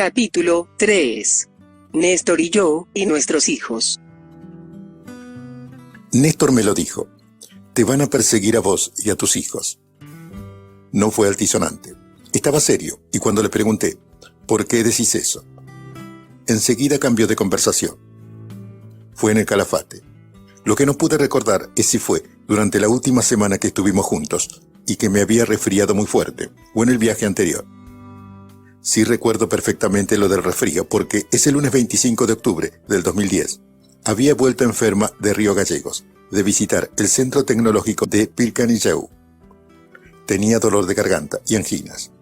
Capítulo 3. Néstor y yo, y nuestros hijos. Néstor me lo dijo: te van a perseguir a vos y a tus hijos. No fue altisonante. Estaba serio, y cuando le pregunté: ¿por qué decís eso?, enseguida cambió de conversación. Fue en el Calafate. Lo que no pude recordar es si fue durante la última semana que estuvimos juntos y que me había resfriado muy fuerte, o en el viaje anterior. Sí recuerdo perfectamente lo del resfrío, porque ese lunes 25 de octubre del 2010 había vuelto enferma de Río Gallegos, de visitar el Centro Tecnológico de Pircanilleu. Tenía dolor de garganta y anginas.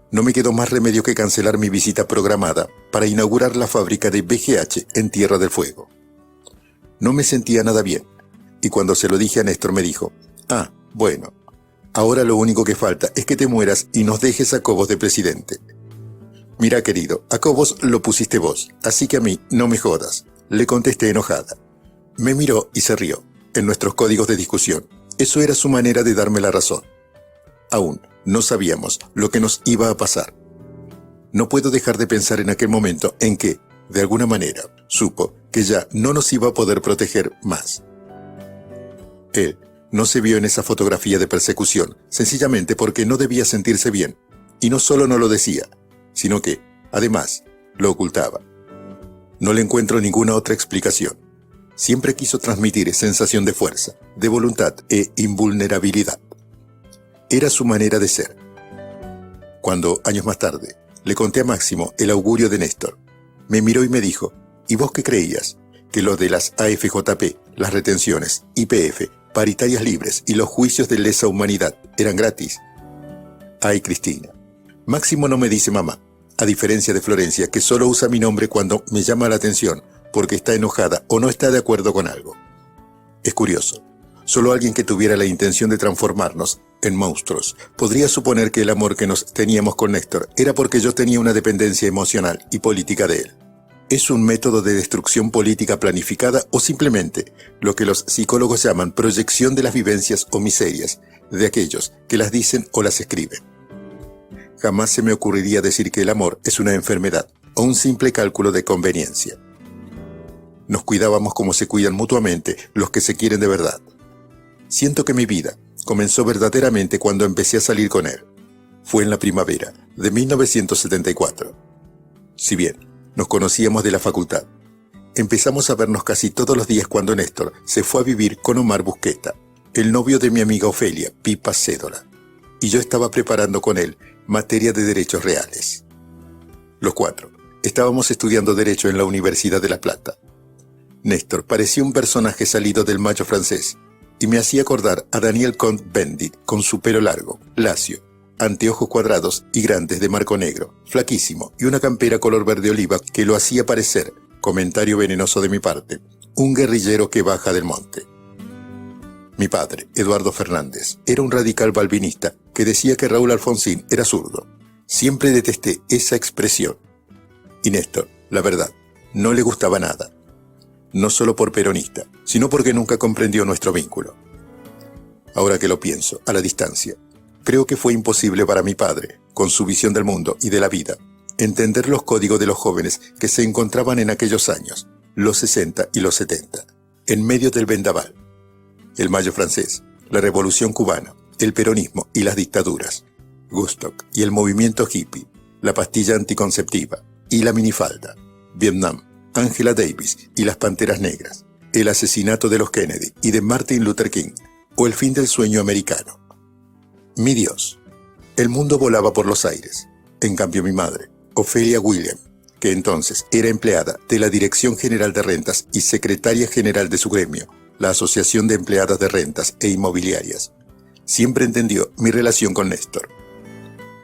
No me quedó más remedio que cancelar mi visita programada para inaugurar la fábrica de BGH en Tierra del Fuego. No me sentía nada bien, y cuando se lo dije a Néstor me dijo: ah, bueno, ahora lo único que falta es que te mueras y nos dejes a Cobos de presidente. Mira, querido, a Cobos lo pusiste vos, así que a mí no me jodas, le contesté enojada. Me miró y se rió, en nuestros códigos de discusión. Eso era su manera de darme la razón. Aún no sabíamos lo que nos iba a pasar. No puedo dejar de pensar en aquel momento en que, de alguna manera, supo que ya no nos iba a poder proteger más. Él no se vio en esa fotografía de persecución, sencillamente porque no debía sentirse bien, y no solo no lo decía, sino que, además, lo ocultaba. No le encuentro ninguna otra explicación. Siempre quiso transmitir sensación de fuerza, de voluntad e invulnerabilidad. Era su manera de ser. Cuando, años más tarde, le conté a Máximo el augurio de Néstor, me miró y me dijo: ¿y vos qué creías? ¿Que lo de las AFJP, las retenciones, YPF, paritarias libres y los juicios de lesa humanidad eran gratis? Ay, Cristina. Máximo no me dice mamá, a diferencia de Florencia, que solo usa mi nombre cuando me llama la atención porque está enojada o no está de acuerdo con algo. Es curioso. Solo alguien que tuviera la intención de transformarnos en monstruos podría suponer que el amor que nos teníamos con Néstor era porque yo tenía una dependencia emocional y política de él. ¿Es un método de destrucción política planificada o simplemente lo que los psicólogos llaman proyección de las vivencias o miserias de aquellos que las dicen o las escriben? Jamás se me ocurriría decir que el amor es una enfermedad o un simple cálculo de conveniencia. Nos cuidábamos como se cuidan mutuamente los que se quieren de verdad. Siento que mi vida comenzó verdaderamente cuando empecé a salir con él. Fue en la primavera de 1974. Si bien nos conocíamos de la facultad, empezamos a vernos casi todos los días cuando Néstor se fue a vivir con Omar Busqueta, el novio de mi amiga Ofelia, Pipa Cédola, y yo estaba preparando con él materia de derechos reales. Los cuatro estábamos estudiando Derecho en la Universidad de La Plata. Néstor parecía un personaje salido del Mayo francés, y me hacía acordar a Daniel Cohn-Bendit con su pelo largo, lacio, anteojos cuadrados y grandes de marco negro, flaquísimo y una campera color verde oliva que lo hacía parecer, comentario venenoso de mi parte, un guerrillero que baja del monte. Mi padre, Eduardo Fernández, era un radical balvinista que decía que Raúl Alfonsín era zurdo. Siempre detesté esa expresión. Y Néstor, la verdad, no le gustaba nada. No solo por peronista, sino porque nunca comprendió nuestro vínculo. Ahora que lo pienso, a la distancia, creo que fue imposible para mi padre, con su visión del mundo y de la vida, entender los códigos de los jóvenes que se encontraban en aquellos años, los 60 y los 70, en medio del vendaval. El Mayo francés, la Revolución cubana, el peronismo y las dictaduras, Woodstock y el movimiento hippie, la pastilla anticonceptiva y la minifalda, Vietnam, Angela Davis y las Panteras Negras, el asesinato de los Kennedy y de Martin Luther King, o el fin del sueño americano. Mi Dios, el mundo volaba por los aires. En cambio mi madre, Ofelia William, que entonces era empleada de la Dirección General de Rentas y secretaria general de su gremio, la Asociación de Empleadas de Rentas e Inmobiliarias, siempre entendió mi relación con Néstor.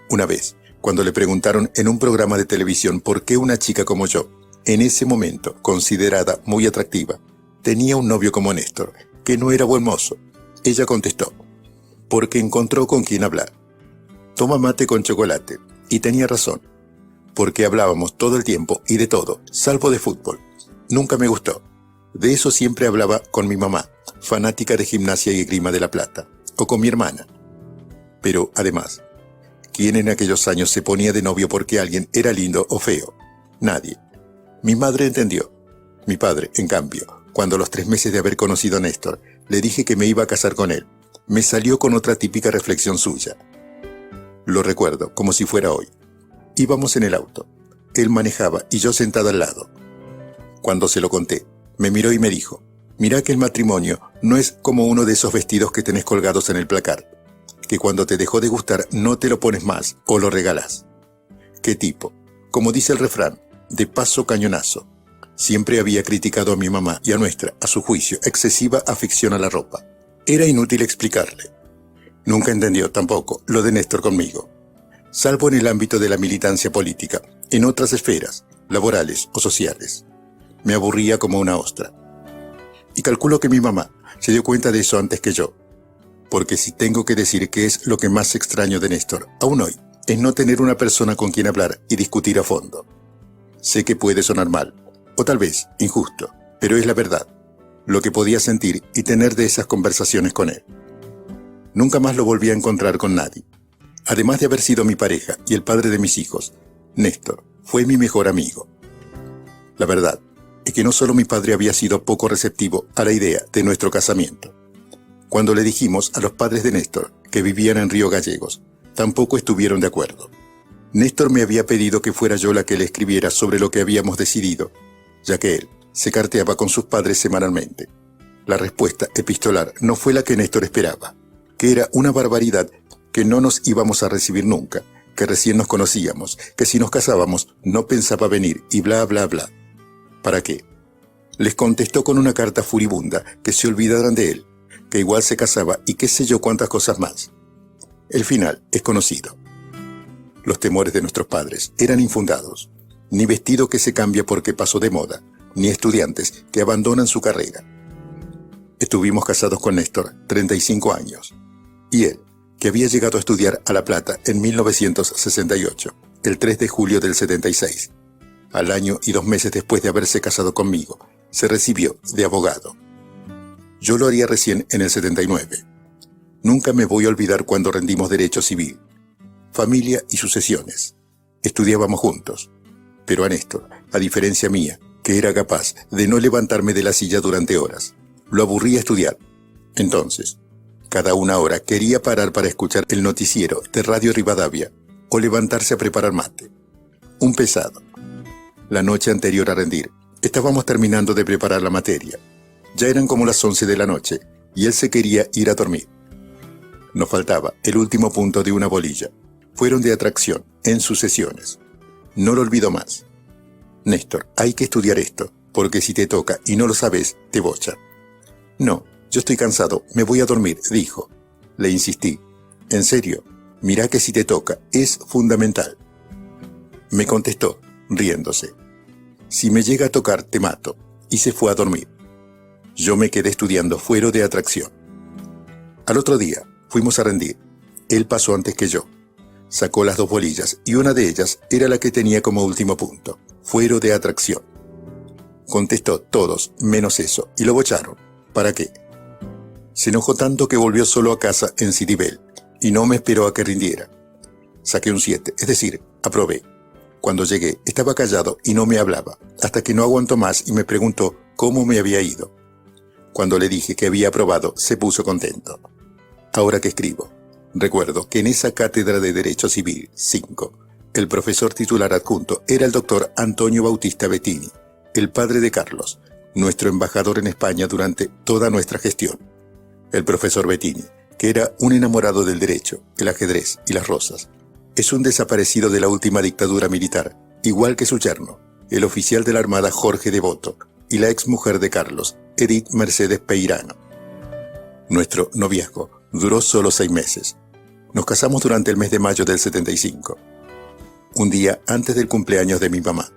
Una vez, cuando le preguntaron en un programa de televisión por qué una chica como yo, en ese momento considerada muy atractiva, tenía un novio como Néstor, que no era buen mozo, ella contestó: porque encontró con quién hablar. Toma mate con chocolate, y tenía razón, porque hablábamos todo el tiempo y de todo, salvo de fútbol. Nunca me gustó. De eso siempre hablaba con mi mamá, fanática de Gimnasia y Esgrima de La Plata, o con mi hermana. Pero, además, ¿quién en aquellos años se ponía de novio porque alguien era lindo o feo? Nadie. Mi madre entendió. Mi padre, en cambio, cuando a los 3 meses de haber conocido a Néstor, le dije que me iba a casar con él, me salió con otra típica reflexión suya. Lo recuerdo como si fuera hoy. Íbamos en el auto. Él manejaba y yo sentada al lado. Cuando se lo conté, me miró y me dijo: «Mira que el matrimonio no es como uno de esos vestidos que tenés colgados en el placar, que cuando te dejó de gustar no te lo pones más o lo regalás». ¿Qué tipo? Como dice el refrán, de paso cañonazo. Siempre había criticado a mi mamá y a nuestra, a su juicio, excesiva afición a la ropa. Era inútil explicarle. Nunca entendió tampoco lo de Néstor conmigo. Salvo en el ámbito de la militancia política, en otras esferas, laborales o sociales. Me aburría como una ostra. Y calculo que mi mamá se dio cuenta de eso antes que yo. Porque si tengo que decir que es lo que más extraño de Néstor, aún hoy, es no tener una persona con quien hablar y discutir a fondo. Sé que puede sonar mal, o tal vez injusto, pero es la verdad, lo que podía sentir y tener de esas conversaciones con él. Nunca más lo volví a encontrar con nadie. Además de haber sido mi pareja y el padre de mis hijos, Néstor fue mi mejor amigo. La verdad es que no solo mi padre había sido poco receptivo a la idea de nuestro casamiento. Cuando le dijimos a los padres de Néstor que vivían en Río Gallegos, tampoco estuvieron de acuerdo. Néstor me había pedido que fuera yo la que le escribiera sobre lo que habíamos decidido, ya que él se carteaba con sus padres semanalmente. La respuesta epistolar no fue la que Néstor esperaba, que era una barbaridad, que no nos íbamos a recibir nunca, que recién nos conocíamos, que si nos casábamos no pensaba venir y bla bla bla. ¿Para qué? Les contestó con una carta furibunda que se olvidaran de él, que igual se casaba y qué sé yo cuántas cosas más. El final es conocido. Los temores de nuestros padres eran infundados. Ni vestido que se cambia porque pasó de moda, ni estudiantes que abandonan su carrera. Estuvimos casados con Néstor 35 años. Y él, que había llegado a estudiar a La Plata en 1968, el 3 de julio del 76, al año y 2 meses después de haberse casado conmigo, se recibió de abogado. Yo lo haría recién en el 79. Nunca me voy a olvidar cuando rendimos derecho civil, familia y sucesiones. Estudiábamos juntos, pero a Néstor, a diferencia mía, que era capaz de no levantarme de la silla durante horas, lo aburría estudiar. Entonces, cada 1 hora quería parar para escuchar el noticiero de Radio Rivadavia o levantarse a preparar mate. Un pesado. La noche anterior a rendir, estábamos terminando de preparar la materia. Ya eran como las 11 de la noche y él se quería ir a dormir. Nos faltaba el último punto de una bolilla. Fueron de atracción, en sucesiones. No lo olvido más. Néstor, hay que estudiar esto, porque si te toca y no lo sabes, te bochan. No, yo estoy cansado, me voy a dormir, dijo. Le insistí. En serio, mira que si te toca, es fundamental. Me contestó, riéndose. Si me llega a tocar, te mato. Y se fue a dormir. Yo me quedé estudiando fuero de atracción. Al otro día, fuimos a rendir. Él pasó antes que yo. Sacó las 2 bolillas y una de ellas era la que tenía como último punto, fuero de atracción. Contestó todos, menos eso, y lo bocharon. ¿Para qué? Se enojó tanto que volvió solo a casa en Citibel y no me esperó a que rindiera. Saqué un 7, es decir, aprobé. Cuando llegué, estaba callado y no me hablaba, hasta que no aguantó más y me preguntó cómo me había ido. Cuando le dije que había aprobado, se puso contento. Ahora que escribo, recuerdo que en esa cátedra de Derecho Civil 5, el profesor titular adjunto era el doctor Antonio Bautista Bettini, el padre de Carlos, nuestro embajador en España durante toda nuestra gestión. El profesor Bettini, que era un enamorado del derecho, el ajedrez y las rosas, es un desaparecido de la última dictadura militar, igual que su yerno, el oficial de la Armada Jorge Devoto, y la exmujer de Carlos, Edith Mercedes Peirano. Nuestro noviazgo duró solo 6 meses. Nos casamos durante el mes de mayo del 75, un día antes del cumpleaños de mi mamá.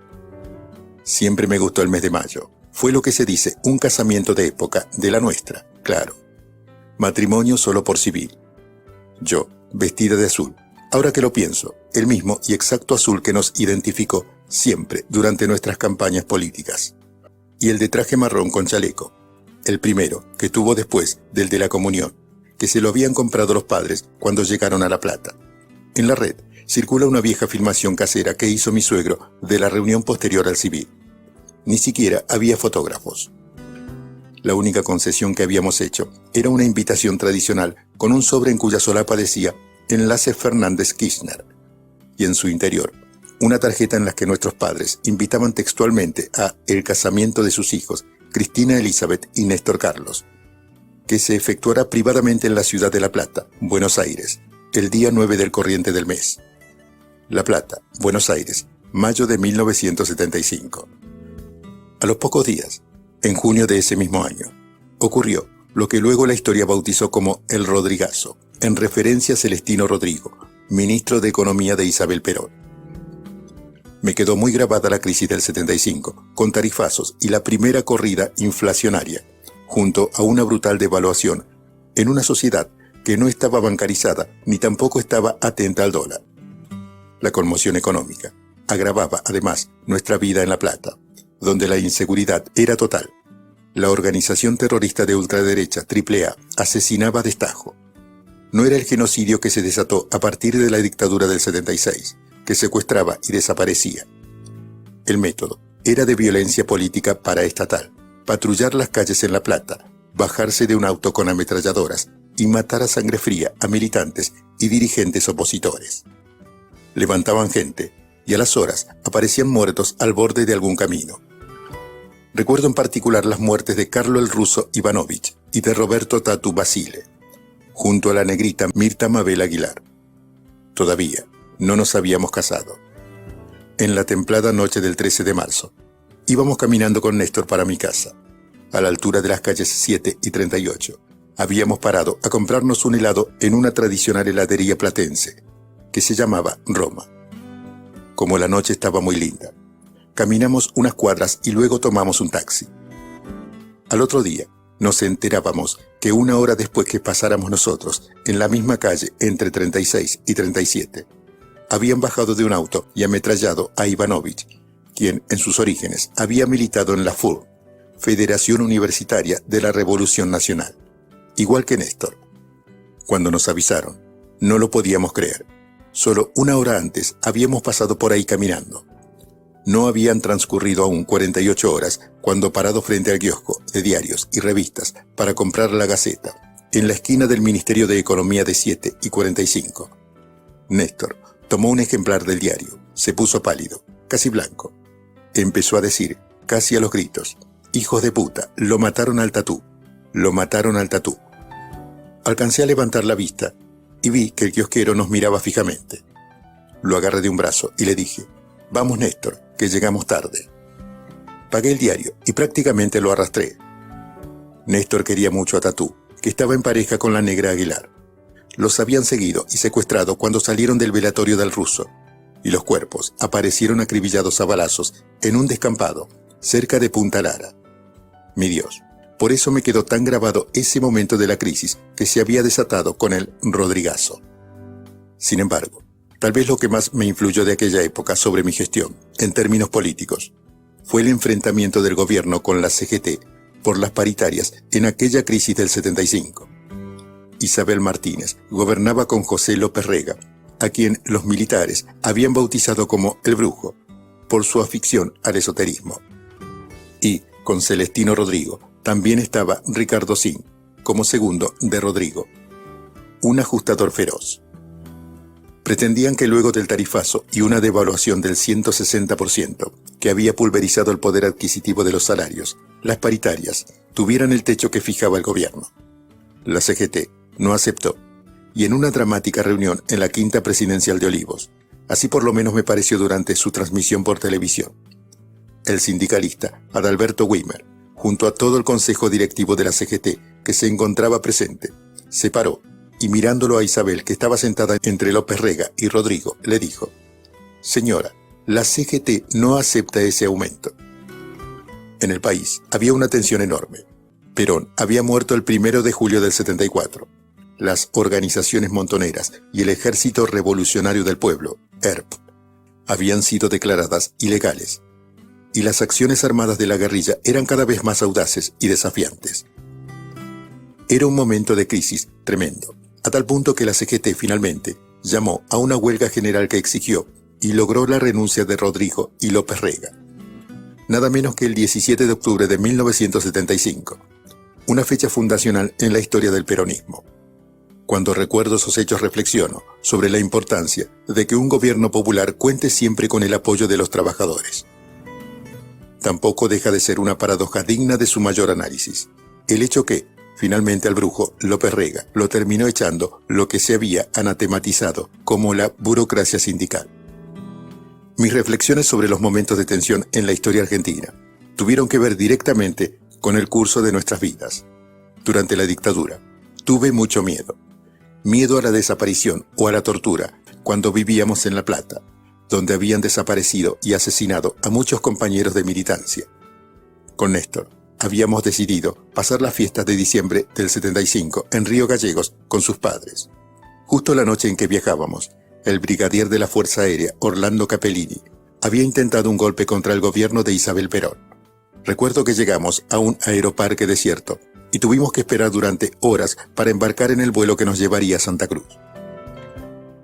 Siempre me gustó el mes de mayo. Fue lo que se dice un casamiento de época, de la nuestra, claro. Matrimonio solo por civil. Yo, vestida de azul. Ahora que lo pienso, el mismo y exacto azul que nos identificó siempre durante nuestras campañas políticas. Y el de traje marrón con chaleco. El primero que tuvo después del de la comunión, que se lo habían comprado los padres cuando llegaron a La Plata. En la red circula una vieja filmación casera que hizo mi suegro de la reunión posterior al civil. Ni siquiera había fotógrafos. La única concesión que habíamos hecho era una invitación tradicional con un sobre en cuya solapa decía Enlace Fernández Kirchner, y en su interior una tarjeta en la que nuestros padres invitaban textualmente a el casamiento de sus hijos, Cristina Elizabeth y Néstor Carlos, que se efectuará privadamente en la ciudad de La Plata, Buenos Aires, el día 9 del corriente del mes. La Plata, Buenos Aires, mayo de 1975. A los pocos días, en junio de ese mismo año, ocurrió lo que luego la historia bautizó como el Rodrigazo, en referencia a Celestino Rodrigo, ministro de Economía de Isabel Perón. Me quedó muy grabada la crisis del 75, con tarifazos y la primera corrida inflacionaria, junto a una brutal devaluación, en una sociedad que no estaba bancarizada ni tampoco estaba atenta al dólar. La conmoción económica agravaba además nuestra vida en La Plata, donde la inseguridad era total. La organización terrorista de ultraderecha AAA asesinaba a destajo. No era el genocidio que se desató a partir de la dictadura del 76, que secuestraba y desaparecía. El método era de violencia política paraestatal, patrullar las calles en La Plata, bajarse de un auto con ametralladoras y matar a sangre fría a militantes y dirigentes opositores. Levantaban gente y a las horas aparecían muertos al borde de algún camino. Recuerdo en particular las muertes de Carlo el Ruso Ivanovich y de Roberto Tatu Basile, junto a la negrita Mirta Mabel Aguilar. Todavía no nos habíamos casado. En la templada noche del 13 de marzo, íbamos caminando con Néstor para mi casa. A la altura de las calles 7 y 38, habíamos parado a comprarnos un helado en una tradicional heladería platense, que se llamaba Roma. Como la noche estaba muy linda, caminamos unas cuadras y luego tomamos un taxi. Al otro día, nos enterábamos que una hora después que pasáramos nosotros, en la misma calle entre 36 y 37, habían bajado de un auto y ametrallado a Ivanovich, quien en sus orígenes había militado en la FUR, Federación Universitaria de la Revolución Nacional, igual que Néstor. Cuando nos avisaron, no lo podíamos creer. Solo una hora antes habíamos pasado por ahí caminando. No habían transcurrido aún 48 horas cuando, parado frente al kiosco de diarios y revistas para comprar la Gaceta, en la esquina del Ministerio de Economía de 7 y 45, Néstor tomó un ejemplar del diario, se puso pálido, casi blanco. Empezó a decir, casi a los gritos, «Hijos de puta, lo mataron al Tatú, lo mataron al Tatú». Alcancé a levantar la vista y vi que el kiosquero nos miraba fijamente. Lo agarré de un brazo y le dije, «Vamos, Néstor, que llegamos tarde». Pagué el diario y prácticamente lo arrastré. Néstor quería mucho a Tatú, que estaba en pareja con la negra Aguilar. Los habían seguido y secuestrado cuando salieron del velatorio del Ruso, y los cuerpos aparecieron acribillados a balazos en un descampado cerca de Punta Lara. Mi Dios, por eso me quedó tan grabado ese momento de la crisis que se había desatado con el Rodrigazo. Sin embargo, tal vez lo que más me influyó de aquella época sobre mi gestión, en términos políticos, fue el enfrentamiento del gobierno con la CGT por las paritarias en aquella crisis del 75. Isabel Martínez gobernaba con José López Rega, a quien los militares habían bautizado como el Brujo, por su afición al esoterismo. Y con Celestino Rodrigo también estaba Ricardo Sin, como segundo de Rodrigo, un ajustador feroz. Pretendían que luego del tarifazo y una devaluación del 160% que había pulverizado el poder adquisitivo de los salarios, las paritarias tuvieran el techo que fijaba el gobierno. La CGT no aceptó, y en una dramática reunión en la Quinta Presidencial de Olivos, así por lo menos me pareció durante su transmisión por televisión, el sindicalista Adalberto Weimer, junto a todo el consejo directivo de la CGT que se encontraba presente, se paró y mirándolo a Isabel, que estaba sentada entre López Rega y Rodrigo, le dijo, «Señora, la CGT no acepta ese aumento». En el país había una tensión enorme. Perón había muerto el 1 de julio del 74. Las organizaciones montoneras y el Ejército Revolucionario del Pueblo, ERP, habían sido declaradas ilegales, y las acciones armadas de la guerrilla eran cada vez más audaces y desafiantes. Era un momento de crisis tremendo, a tal punto que la CGT finalmente llamó a una huelga general que exigió y logró la renuncia de Rodrigo y López Rega. Nada menos que el 17 de octubre de 1975, una fecha fundacional en la historia del peronismo. Cuando recuerdo esos hechos reflexiono sobre la importancia de que un gobierno popular cuente siempre con el apoyo de los trabajadores. Tampoco deja de ser una paradoja digna de su mayor análisis, el hecho que, finalmente al brujo López Rega lo terminó echando lo que se había anatematizado como la burocracia sindical. Mis reflexiones sobre los momentos de tensión en la historia argentina tuvieron que ver directamente con el curso de nuestras vidas. Durante la dictadura, tuve mucho miedo. Miedo a la desaparición o a la tortura cuando vivíamos en La Plata, donde habían desaparecido y asesinado a muchos compañeros de militancia. Con Néstor, habíamos decidido pasar las fiestas de diciembre del 75 en Río Gallegos con sus padres. Justo la noche en que viajábamos, el brigadier de la Fuerza Aérea, Orlando Capellini, había intentado un golpe contra el gobierno de Isabel Perón. Recuerdo que llegamos a un aeroparque desierto y tuvimos que esperar durante horas para embarcar en el vuelo que nos llevaría a Santa Cruz.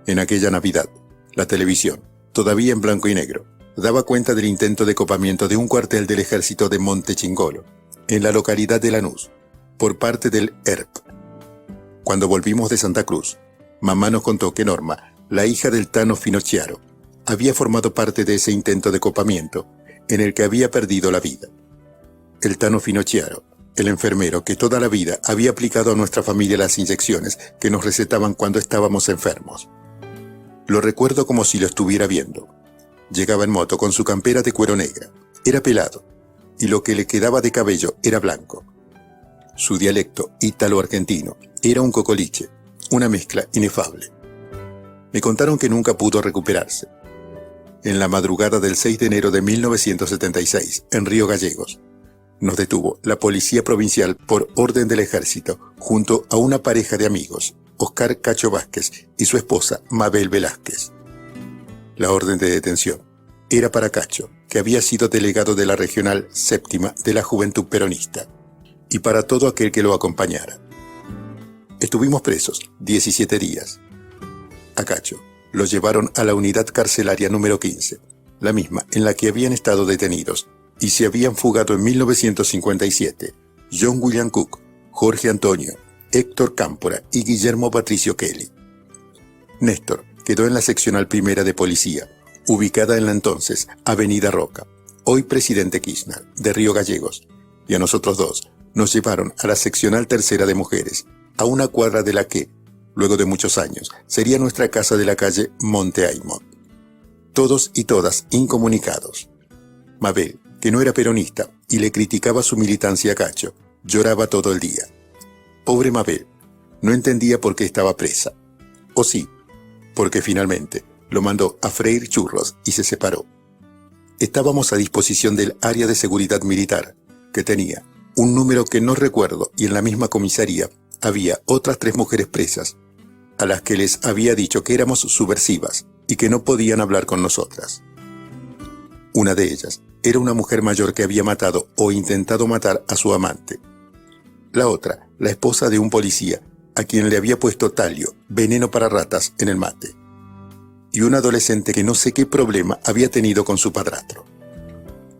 En aquella Navidad, la televisión, todavía en blanco y negro, daba cuenta del intento de copamiento de un cuartel del ejército de Monte Chingolo, en la localidad de Lanús, por parte del ERP. Cuando volvimos de Santa Cruz, mamá nos contó que Norma, la hija del Tano Finocchiaro, había formado parte de ese intento de copamiento en el que había perdido la vida. El Tano Finocchiaro, el enfermero que toda la vida había aplicado a nuestra familia las inyecciones que nos recetaban cuando estábamos enfermos. Lo recuerdo como si lo estuviera viendo. Llegaba en moto con su campera de cuero negra. Era pelado, y lo que le quedaba de cabello era blanco. Su dialecto ítalo-argentino era un cocoliche, una mezcla inefable. Me contaron que nunca pudo recuperarse. En la madrugada del 6 de enero de 1976, en Río Gallegos, nos detuvo la Policía Provincial por orden del Ejército junto a una pareja de amigos, Oscar Cacho Vázquez y su esposa Mabel Velázquez. La orden de detención era para Cacho, que había sido delegado de la Regional Séptima de la Juventud Peronista, y para todo aquel que lo acompañara. Estuvimos presos 17 días. A Cacho lo llevaron a la unidad carcelaria número 15, la misma en la que habían estado detenidos y se habían fugado en 1957 John William Cook, Jorge Antonio, Héctor Cámpora y Guillermo Patricio Kelly. Néstor quedó en la seccional primera de policía, ubicada en la entonces Avenida Roca, hoy Presidente Kirchner, de Río Gallegos, y a nosotros dos nos llevaron a la seccional tercera de mujeres, a una cuadra de la que, luego de muchos años, sería nuestra casa de la calle Monte Aymont. Todos y todas incomunicados. Mabel, que no era peronista y le criticaba su militancia a Cacho, lloraba todo el día. Pobre Mabel, no entendía por qué estaba presa. O sí, porque finalmente lo mandó a freír churros y se separó. Estábamos a disposición del área de seguridad militar, que tenía un número que no recuerdo, y en la misma comisaría había otras 3 mujeres presas, a las que les había dicho que éramos subversivas y que no podían hablar con nosotras. Una de ellas era una mujer mayor que había matado o intentado matar a su amante. La otra, la esposa de un policía, a quien le había puesto talio, veneno para ratas, en el mate. Y un adolescente que no sé qué problema había tenido con su padrastro.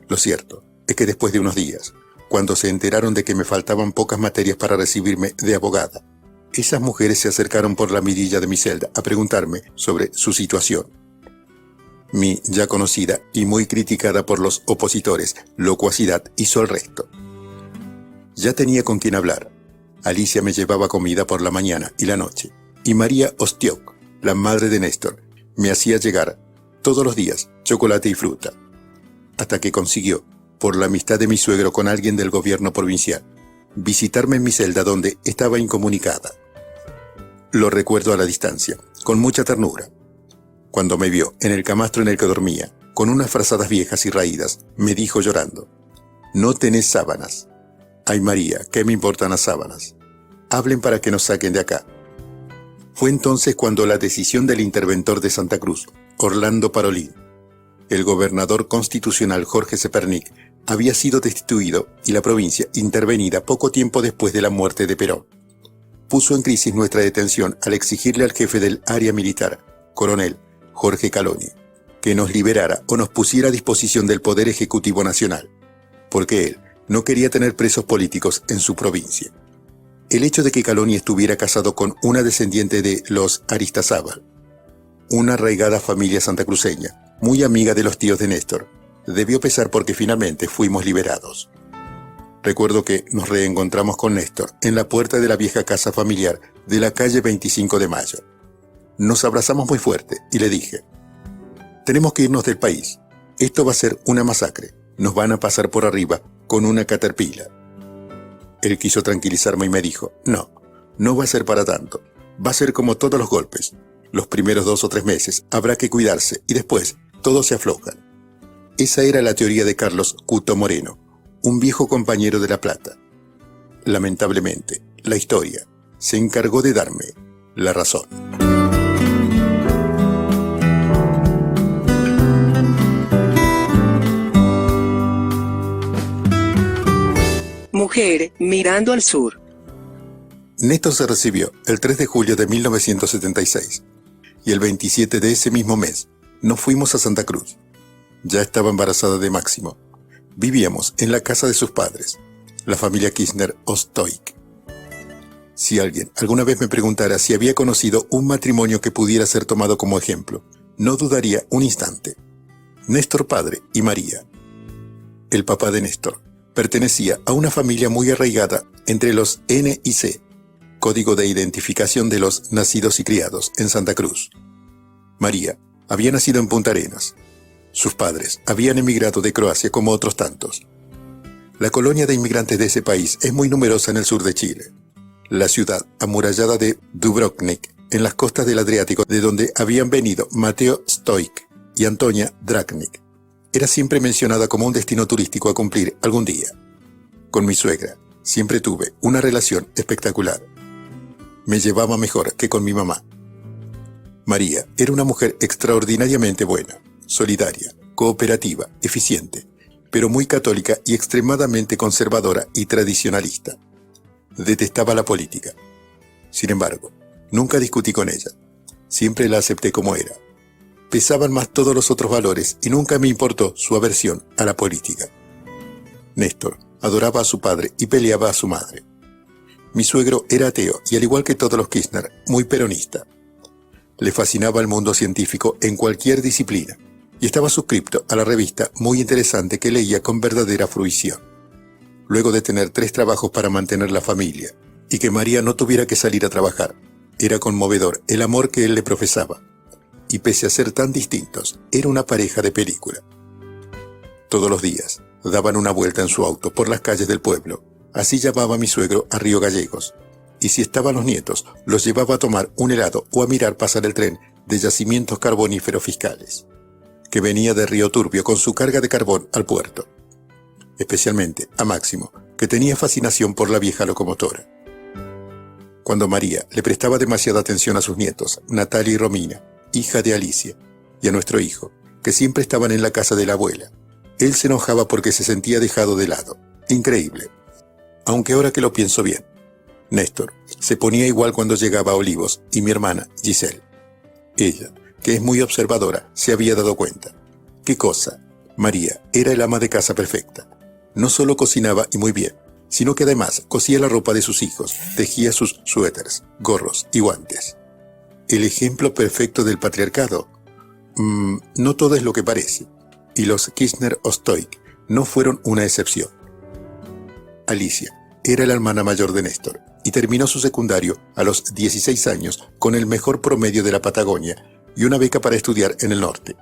Lo cierto es que después de unos días, cuando se enteraron de que me faltaban pocas materias para recibirme de abogada, esas mujeres se acercaron por la mirilla de mi celda a preguntarme sobre su situación. Mi ya conocida y muy criticada por los opositores locuacidad hizo el resto. Ya tenía con quien hablar. Alicia me llevaba comida por la mañana y la noche, y María Ostioc, la madre de Néstor, me hacía llegar todos los días chocolate y fruta, hasta que consiguió, por la amistad de mi suegro con alguien del gobierno provincial, visitarme en mi celda donde estaba incomunicada. Lo recuerdo a la distancia, con mucha ternura. Cuando me vio en el camastro en el que dormía, con unas frazadas viejas y raídas, me dijo llorando: «No tenés sábanas». «Ay María, ¿qué me importan las sábanas? Hablen para que nos saquen de acá». Fue entonces cuando la decisión del interventor de Santa Cruz, Orlando Parolin, el gobernador constitucional Jorge Zepernik, había sido destituido y la provincia intervenida poco tiempo después de la muerte de Perón, puso en crisis nuestra detención al exigirle al jefe del área militar coronel Jorge Caloni, que nos liberara o nos pusiera a disposición del Poder Ejecutivo Nacional, porque él no quería tener presos políticos en su provincia. El hecho de que Caloni estuviera casado con una descendiente de los Aristazábal, una arraigada familia santacruceña, muy amiga de los tíos de Néstor, debió pesar porque finalmente fuimos liberados. Recuerdo que nos reencontramos con Néstor en la puerta de la vieja casa familiar de la calle 25 de Mayo. Nos abrazamos muy fuerte y le dije: tenemos que irnos del país. Esto va a ser una masacre. Nos van a pasar por arriba con una caterpillar. Él quiso tranquilizarme y me dijo: no va a ser para tanto. Va a ser como todos los golpes. Los primeros 2 o 3 meses habrá que cuidarse y después todos se aflojan. Esa era la teoría de Carlos Cuto Moreno, un viejo compañero de La Plata. Lamentablemente, la historia se encargó de darme la razón. Mujer mirando al sur. Néstor se recibió el 3 de julio de 1976 y el 27 de ese mismo mes nos fuimos a Santa Cruz. Ya estaba embarazada de Máximo. Vivíamos en la casa de sus padres, la familia Kirchner Ostoik. Si alguien alguna vez me preguntara si había conocido un matrimonio que pudiera ser tomado como ejemplo, no dudaría un instante. Néstor padre y María. El papá de Néstor pertenecía a una familia muy arraigada entre los N y C, código de identificación de los nacidos y criados en Santa Cruz. María había nacido en Punta Arenas. Sus padres habían emigrado de Croacia como otros tantos. La colonia de inmigrantes de ese país es muy numerosa en el sur de Chile. La ciudad amurallada de Dubrovnik, en las costas del Adriático, de donde habían venido Mateo Stoik y Antonia Dragnik, era siempre mencionada como un destino turístico a cumplir algún día. Con mi suegra siempre tuve una relación espectacular. Me llevaba mejor que con mi mamá. María era una mujer extraordinariamente buena, solidaria, cooperativa, eficiente, pero muy católica y extremadamente conservadora y tradicionalista. Detestaba la política. Sin embargo, nunca discutí con ella. Siempre la acepté como era. Pesaban más todos los otros valores y nunca me importó su aversión a la política. Néstor adoraba a su padre y peleaba a su madre. Mi suegro era ateo y, al igual que todos los Kirchner, muy peronista. Le fascinaba el mundo científico en cualquier disciplina y estaba suscripto a la revista muy interesante que leía con verdadera fruición. Luego de tener 3 trabajos para mantener la familia y que María no tuviera que salir a trabajar, era conmovedor el amor que él le profesaba. Y pese a ser tan distintos, era una pareja de película. Todos los días daban una vuelta en su auto por las calles del pueblo. Así llamaba mi suegro a Río Gallegos. Y si estaban los nietos, los llevaba a tomar un helado o a mirar pasar el tren de yacimientos carboníferos fiscales, que venía de Río Turbio con su carga de carbón al puerto. Especialmente a Máximo, que tenía fascinación por la vieja locomotora. Cuando María le prestaba demasiada atención a sus nietos, Natalia y Romina, hija de Alicia, y a nuestro hijo, que siempre estaban en la casa de la abuela, él se enojaba porque se sentía dejado de lado. Increíble. Aunque ahora que lo pienso bien, Néstor se ponía igual cuando llegaba a Olivos y mi hermana, Giselle. Ella, que es muy observadora, se había dado cuenta. ¿Qué cosa? María era el ama de casa perfecta. No solo cocinaba y muy bien, sino que además cosía la ropa de sus hijos, tejía sus suéteres, gorros y guantes. El ejemplo perfecto del patriarcado. No todo es lo que parece, y los Kirchner Ostoik no fueron una excepción. Alicia era la hermana mayor de Néstor y terminó su secundario a los 16 años con el mejor promedio de la Patagonia y una beca para estudiar en el norte.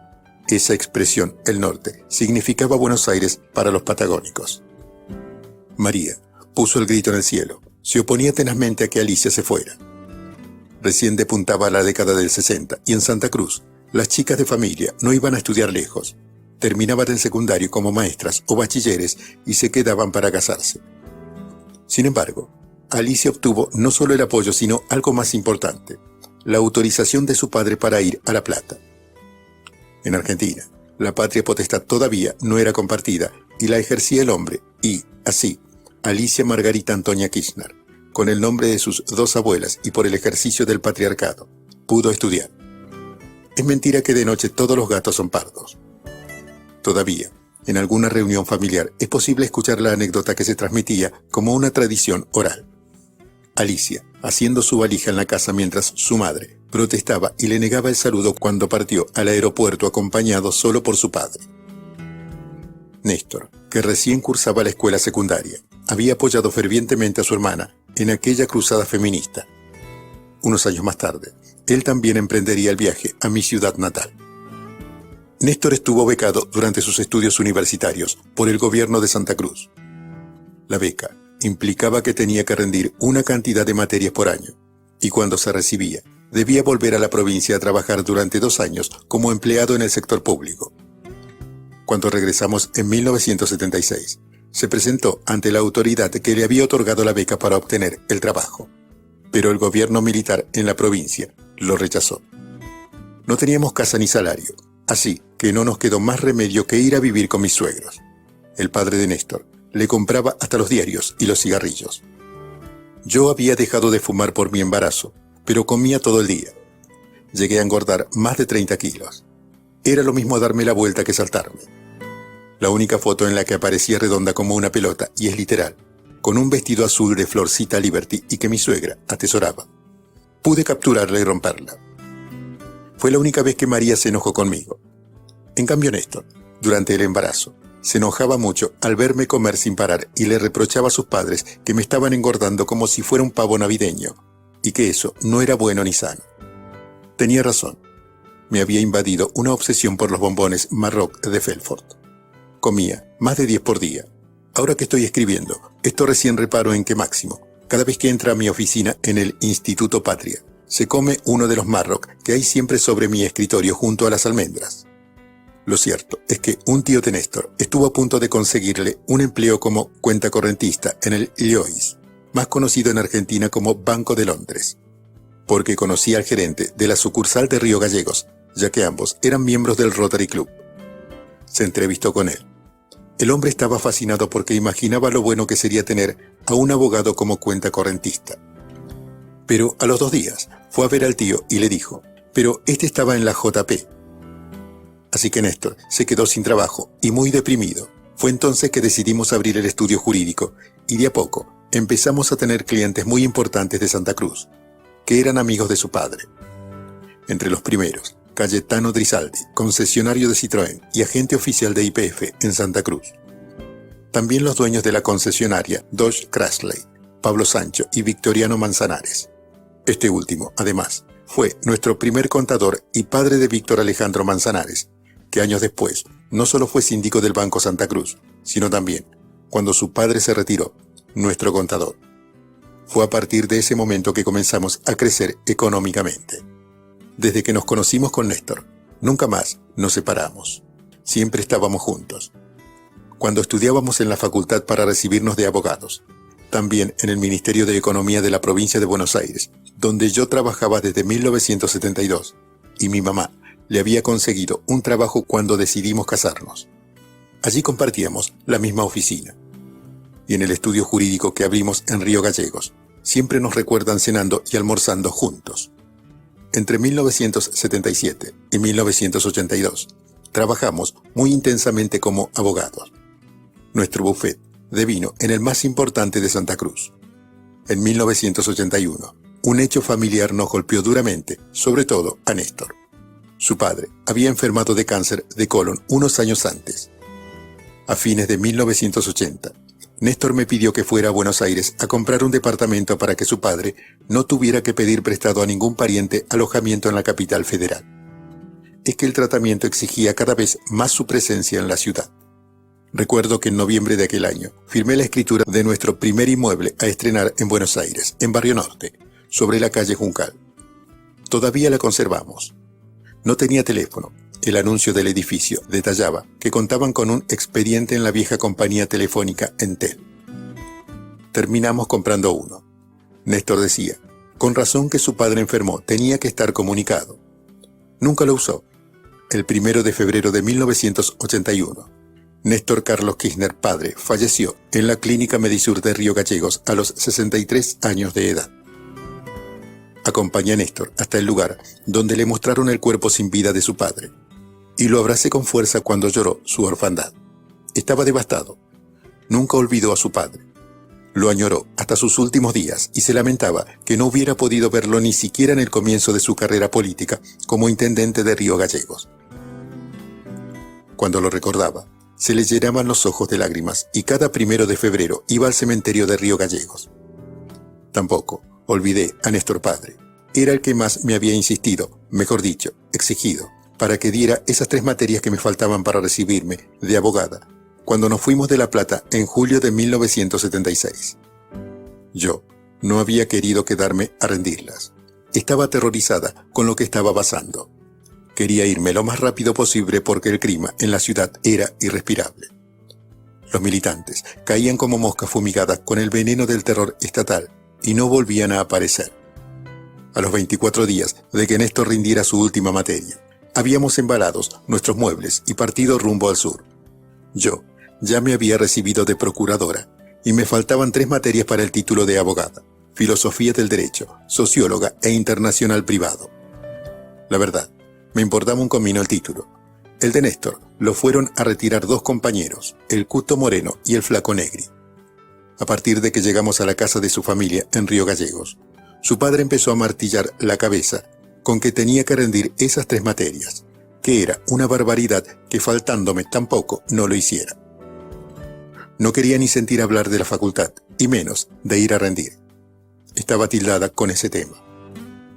Esa expresión, el norte, significaba Buenos Aires para los patagónicos. María puso el grito en el cielo, se oponía tenazmente a que Alicia se fuera. Recién depuntaba la década del 60 y en Santa Cruz, las chicas de familia no iban a estudiar lejos. Terminaban el secundario como maestras o bachilleres y se quedaban para casarse. Sin embargo, Alicia obtuvo no solo el apoyo, sino algo más importante, la autorización de su padre para ir a La Plata. En Argentina, la patria potestad todavía no era compartida y la ejercía el hombre y, así, Alicia Margarita Antonia Kirchner, con el nombre de sus 2 abuelas y por el ejercicio del patriarcado, pudo estudiar. Es mentira que de noche todos los gatos son pardos. Todavía, en alguna reunión familiar, es posible escuchar la anécdota que se transmitía como una tradición oral. Alicia, haciendo su valija en la casa mientras su madre protestaba y le negaba el saludo cuando partió al aeropuerto acompañado solo por su padre. Néstor, que recién cursaba la escuela secundaria, había apoyado fervientemente a su hermana en aquella cruzada feminista. Unos años más tarde, él también emprendería el viaje a mi ciudad natal. Néstor estuvo becado durante sus estudios universitarios por el gobierno de Santa Cruz. La beca implicaba que tenía que rendir una cantidad de materias por año, y cuando se recibía, debía volver a la provincia a trabajar durante 2 años como empleado en el sector público. Cuando regresamos en 1976, se presentó ante la autoridad que le había otorgado la beca para obtener el trabajo, pero el gobierno militar en la provincia lo rechazó. No teníamos casa ni salario, así que no nos quedó más remedio que ir a vivir con mis suegros. El padre de Néstor le compraba hasta los diarios y los cigarrillos. Yo había dejado de fumar por mi embarazo, pero comía todo el día. Llegué a engordar más de 30 kilos. Era lo mismo darme la vuelta que saltarme. La única foto en la que aparecía redonda como una pelota, y es literal, con un vestido azul de florcita Liberty y que mi suegra atesoraba. Pude capturarla y romperla. Fue la única vez que María se enojó conmigo. En cambio Néstor, durante el embarazo, se enojaba mucho al verme comer sin parar y le reprochaba a sus padres que me estaban engordando como si fuera un pavo navideño, y que eso no era bueno ni sano. Tenía razón. Me había invadido una obsesión por los bombones Marroc de Felford. Comía más de 10 por día. Ahora que estoy escribiendo, esto recién reparo en que Máximo, cada vez que entra a mi oficina en el Instituto Patria, se come uno de los Marroc que hay siempre sobre mi escritorio junto a las almendras. Lo cierto es que un tío de Néstor estuvo a punto de conseguirle un empleo como cuentacorrentista en el Lloyds, más conocido en Argentina como Banco de Londres, porque conocía al gerente de la sucursal de Río Gallegos, ya que ambos eran miembros del Rotary Club. Se entrevistó con él. El hombre estaba fascinado porque imaginaba lo bueno que sería tener a un abogado como cuentacorrentista. Pero a los 2 días fue a ver al tío y le dijo, pero este estaba en la JP. Así que Néstor se quedó sin trabajo y muy deprimido. Fue entonces que decidimos abrir el estudio jurídico y de a poco empezamos a tener clientes muy importantes de Santa Cruz, que eran amigos de su padre. Entre los primeros, Cayetano Drisaldi, concesionario de Citroën y agente oficial de YPF en Santa Cruz. También los dueños de la concesionaria Dodge Chrysler, Pablo Sancho y Victoriano Manzanares. Este último, además, fue nuestro primer contador y padre de Víctor Alejandro Manzanares, que años después no solo fue síndico del Banco Santa Cruz, sino también, cuando su padre se retiró, nuestro contador. Fue a partir de ese momento que comenzamos a crecer económicamente. Desde que nos conocimos con Néstor, nunca más nos separamos. Siempre estábamos juntos. Cuando estudiábamos en la facultad para recibirnos de abogados, también en el Ministerio de Economía de la provincia de Buenos Aires, donde yo trabajaba desde 1972, y mi mamá le había conseguido un trabajo cuando decidimos casarnos. Allí compartíamos la misma oficina. Y en el estudio jurídico que abrimos en Río Gallegos, siempre nos recuerdan cenando y almorzando juntos. Entre 1977 y 1982, trabajamos muy intensamente como abogados. Nuestro buffet devino en el más importante de Santa Cruz. En 1981, un hecho familiar nos golpeó duramente, sobre todo a Néstor. Su padre había enfermado de cáncer de colon unos años antes. A fines de 1980, Néstor me pidió que fuera a Buenos Aires a comprar un departamento para que su padre no tuviera que pedir prestado a ningún pariente alojamiento en la capital federal. Es que el tratamiento exigía cada vez más su presencia en la ciudad. Recuerdo que en noviembre de aquel año firmé la escritura de nuestro primer inmueble a estrenar en Buenos Aires, en Barrio Norte, sobre la calle Juncal. Todavía la conservamos. No tenía teléfono. El anuncio del edificio detallaba que contaban con un expediente en la vieja compañía telefónica Entel. Terminamos comprando uno. Néstor decía, con razón que su padre enfermó, tenía que estar comunicado. Nunca lo usó. El 1 de febrero de 1981, Néstor Carlos Kirchner, padre, falleció en la Clínica Medisur de Río Gallegos a los 63 años de edad. Acompañé a Néstor hasta el lugar donde le mostraron el cuerpo sin vida de su padre, y lo abracé con fuerza cuando lloró su orfandad. Estaba devastado. Nunca olvidó a su padre. Lo añoró hasta sus últimos días y se lamentaba que no hubiera podido verlo ni siquiera en el comienzo de su carrera política como intendente de Río Gallegos. Cuando lo recordaba, se le llenaban los ojos de lágrimas y cada 1 de febrero iba al cementerio de Río Gallegos. Tampoco olvidé a Néstor padre. Era el que más me había insistido, mejor dicho, exigido, para que diera esas 3 materias que me faltaban para recibirme de abogada, cuando nos fuimos de La Plata en julio de 1976. Yo no había querido quedarme a rendirlas. Estaba aterrorizada con lo que estaba pasando. Quería irme lo más rápido posible porque el clima en la ciudad era irrespirable. Los militantes caían como moscas fumigadas con el veneno del terror estatal y no volvían a aparecer. A los 24 días de que Néstor rindiera su última materia, habíamos embalados nuestros muebles y partido rumbo al sur. Yo ya me había recibido de procuradora y me faltaban 3 materias para el título de abogada: filosofía del derecho, socióloga e internacional privado. La verdad, me importaba un comino el título. El de Néstor lo fueron a retirar 2 compañeros, el Cuto Moreno y el Flaco Negri. A partir de que llegamos a la casa de su familia en Río Gallegos, su padre empezó a martillar la cabeza con que tenía que rendir esas 3 materias, que era una barbaridad que faltándome tampoco no lo hiciera. No quería ni sentir hablar de la facultad, y menos de ir a rendir. Estaba tildada con ese tema.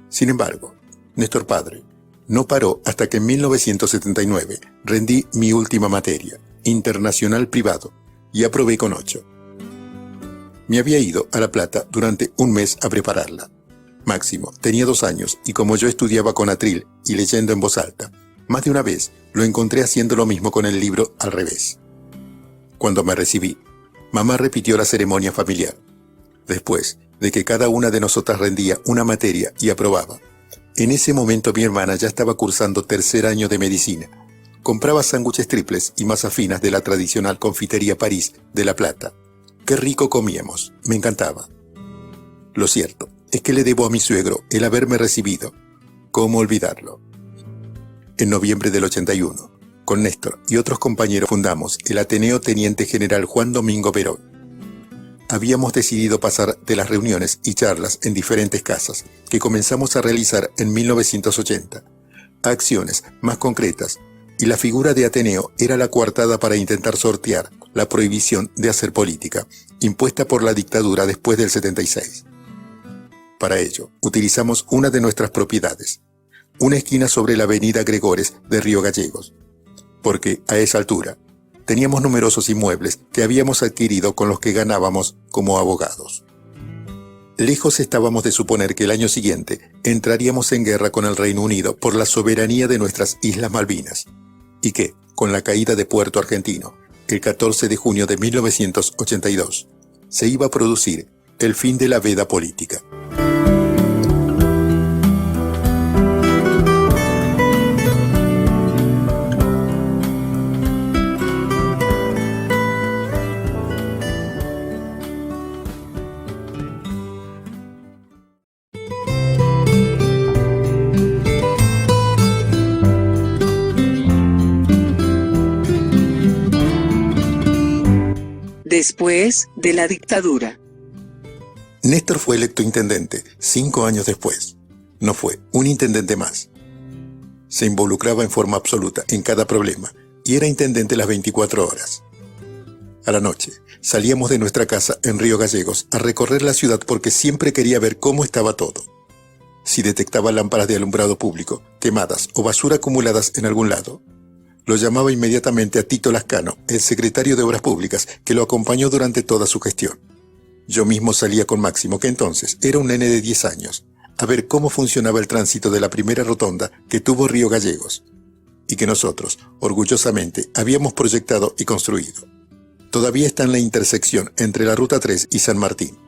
Sin embargo, Néstor padre no paró hasta que en 1979 rendí mi última materia, internacional privado, y aprobé con 8. Me había ido a La Plata durante un mes a prepararla. Máximo tenía 2 años y como yo estudiaba con atril y leyendo en voz alta, más de una vez lo encontré haciendo lo mismo con el libro al revés. Cuando me recibí, mamá repitió la ceremonia familiar. Después de que cada una de nosotras rendía una materia y aprobaba, en ese momento mi hermana ya estaba cursando 3er año de medicina. Compraba sándwiches triples y masas finas de la tradicional confitería París de La Plata. Qué rico comíamos, me encantaba. Lo cierto es que le debo a mi suegro el haberme recibido. ¿Cómo olvidarlo? En noviembre del 81, con Néstor y otros compañeros fundamos el Ateneo Teniente General Juan Domingo Perón. Habíamos decidido pasar de las reuniones y charlas en diferentes casas que comenzamos a realizar en 1980 a acciones más concretas, y la figura de Ateneo era la coartada para intentar sortear la prohibición de hacer política, impuesta por la dictadura después del 76. Para ello, utilizamos una de nuestras propiedades, una esquina sobre la avenida Gregores de Río Gallegos, porque a esa altura teníamos numerosos inmuebles que habíamos adquirido con los que ganábamos como abogados. Lejos estábamos de suponer que el año siguiente entraríamos en guerra con el Reino Unido por la soberanía de nuestras Islas Malvinas, y que, con la caída de Puerto Argentino, el 14 de junio de 1982, se iba a producir el fin de la veda política. Después de la dictadura. Néstor fue electo intendente 5 años después. No fue un intendente más. Se involucraba en forma absoluta en cada problema y era intendente las 24 horas. A la noche salíamos de nuestra casa en Río Gallegos a recorrer la ciudad porque siempre quería ver cómo estaba todo. Si detectaba lámparas de alumbrado público quemadas o basura acumuladas en algún lado, lo llamaba inmediatamente a Tito Lascano, el secretario de Obras Públicas, que lo acompañó durante toda su gestión. Yo mismo salía con Máximo, que entonces era un nene de 10 años, a ver cómo funcionaba el tránsito de la primera rotonda que tuvo Río Gallegos, y que nosotros, orgullosamente, habíamos proyectado y construido. Todavía está en la intersección entre la Ruta 3 y San Martín.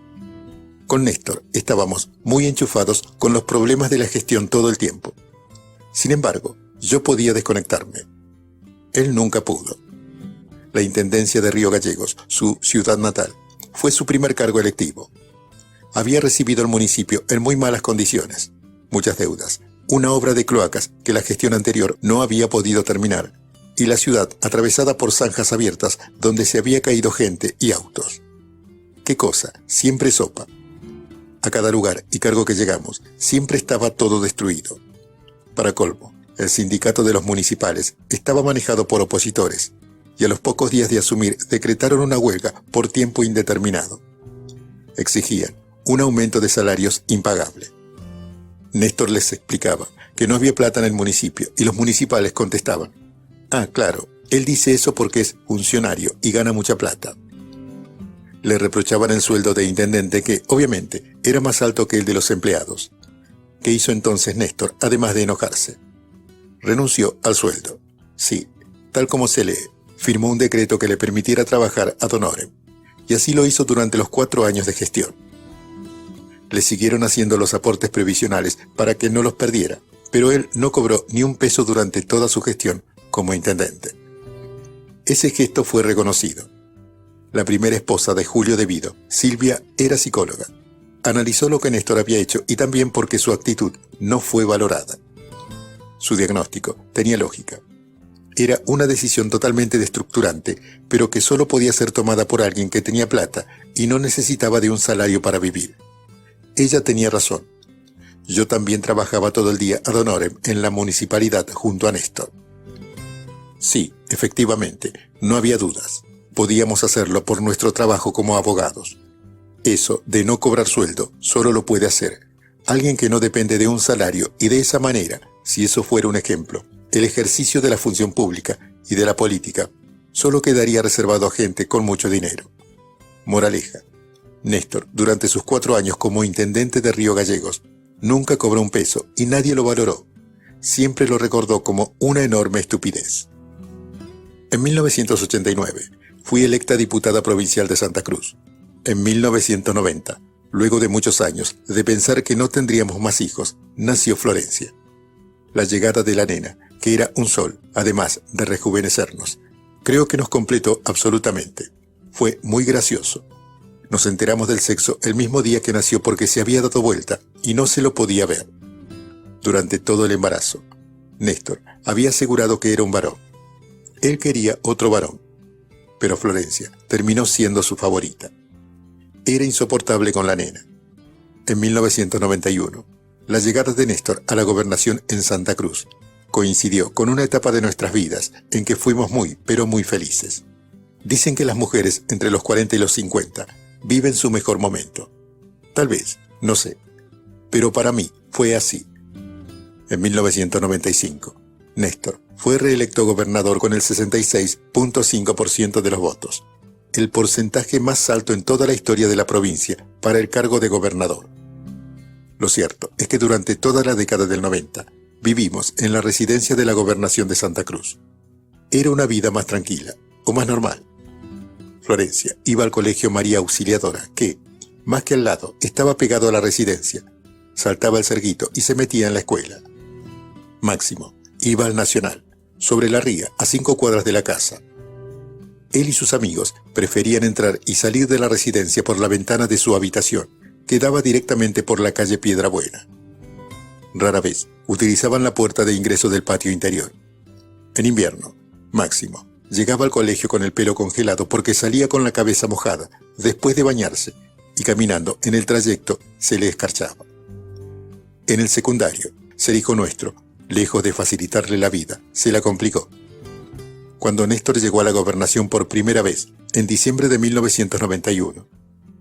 Con Néstor estábamos muy enchufados con los problemas de la gestión todo el tiempo. Sin embargo, yo podía desconectarme. Él nunca pudo. La intendencia de Río Gallegos, su ciudad natal, fue su primer cargo electivo. Había recibido el municipio en muy malas condiciones. muchas deudas, una obra de cloacas que la gestión anterior no había podido terminar, y la ciudad atravesada por zanjas abiertas donde se había caído gente y autos. ¿Qué cosa? Siempre sopa. A cada lugar y cargo que llegamos, siempre estaba todo destruido. Para colmo, el sindicato de los municipales estaba manejado por opositores, y a los pocos días de asumir decretaron una huelga por tiempo indeterminado. Exigían un aumento de salarios impagable. Néstor les explicaba que no había plata en el municipio, y los municipales contestaban: «Ah, claro, él dice eso porque es funcionario y gana mucha plata». Le reprochaban el sueldo de intendente que, obviamente, era más alto que el de los empleados. ¿Qué hizo entonces Néstor, además de enojarse? Renunció al sueldo. Sí, tal como se lee, firmó un decreto que le permitiera trabajar ad honorem, y así lo hizo durante los 4 años de gestión. Le siguieron haciendo los aportes previsionales para que no los perdiera, pero él no cobró ni un peso durante toda su gestión como intendente. Ese gesto fue reconocido. La primera esposa de Julio De Vido, Silvia, era psicóloga. Analizó lo que Néstor había hecho y también porque su actitud no fue valorada. Su diagnóstico tenía lógica. Era una decisión totalmente destructurante, pero que solo podía ser tomada por alguien que tenía plata y no necesitaba de un salario para vivir. Ella tenía razón. Yo también trabajaba todo el día ad honorem en la municipalidad junto a Néstor. Sí, efectivamente, no había dudas. Podíamos hacerlo por nuestro trabajo como abogados. Eso de no cobrar sueldo solo lo puede hacer alguien que no depende de un salario, y de esa manera, si eso fuera un ejemplo, el ejercicio de la función pública y de la política solo quedaría reservado a gente con mucho dinero. Moraleja: Néstor, durante sus 4 años como intendente de Río Gallegos, nunca cobró un peso y nadie lo valoró. Siempre lo recordó como una enorme estupidez. En 1989, fui electa diputada provincial de Santa Cruz. En 1990, luego de muchos años de pensar que no tendríamos más hijos, nació Florencia. La llegada de la nena, que era un sol, además de rejuvenecernos, creo que nos completó absolutamente. Fue muy gracioso. Nos enteramos del sexo el mismo día que nació porque se había dado vuelta y no se lo podía ver. Durante todo el embarazo, Néstor había asegurado que era un varón. Él quería otro varón, pero Florencia terminó siendo su favorita. Era insoportable con la nena. En 1991, la llegada de Néstor a la gobernación en Santa Cruz coincidió con una etapa de nuestras vidas en que fuimos muy, pero muy felices. Dicen que las mujeres entre los 40 y los 50 viven su mejor momento. Tal vez, no sé, pero para mí fue así. En 1995, Néstor fue reelecto gobernador con el 66.5% de los votos, el porcentaje más alto en toda la historia de la provincia para el cargo de gobernador. Lo cierto es que durante toda la década del 90 vivimos en la residencia de la gobernación de Santa Cruz. Era una vida más tranquila, o más normal. Florencia iba al colegio María Auxiliadora, que, más que al lado, estaba pegado a la residencia. Saltaba el cerguito y se metía en la escuela. Máximo iba al Nacional, sobre la ría, a 5 cuadras de la casa. Él y sus amigos preferían entrar y salir de la residencia por la ventana de su habitación, que daba directamente por la calle Piedrabuena. Rara vez utilizaban la puerta de ingreso del patio interior. En invierno, Máximo llegaba al colegio con el pelo congelado porque salía con la cabeza mojada después de bañarse, y caminando en el trayecto se le escarchaba. En el secundario, ser hijo nuestro, lejos de facilitarle la vida, se la complicó. Cuando Néstor llegó a la gobernación por primera vez, en diciembre de 1991,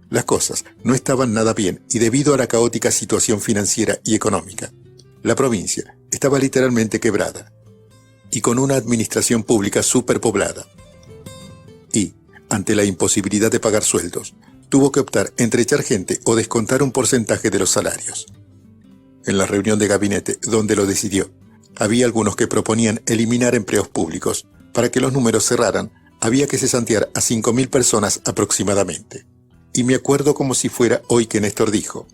las cosas no estaban nada bien y debido a la caótica situación financiera y económica, la provincia estaba literalmente quebrada y con una administración pública superpoblada. Y, ante la imposibilidad de pagar sueldos, tuvo que optar entre echar gente o descontar un porcentaje de los salarios. En la reunión de gabinete donde lo decidió, había algunos que proponían eliminar empleos públicos. Para que los números cerraran, había que cesantear a 5.000 personas aproximadamente. Y me acuerdo como si fuera hoy que Néstor dijo: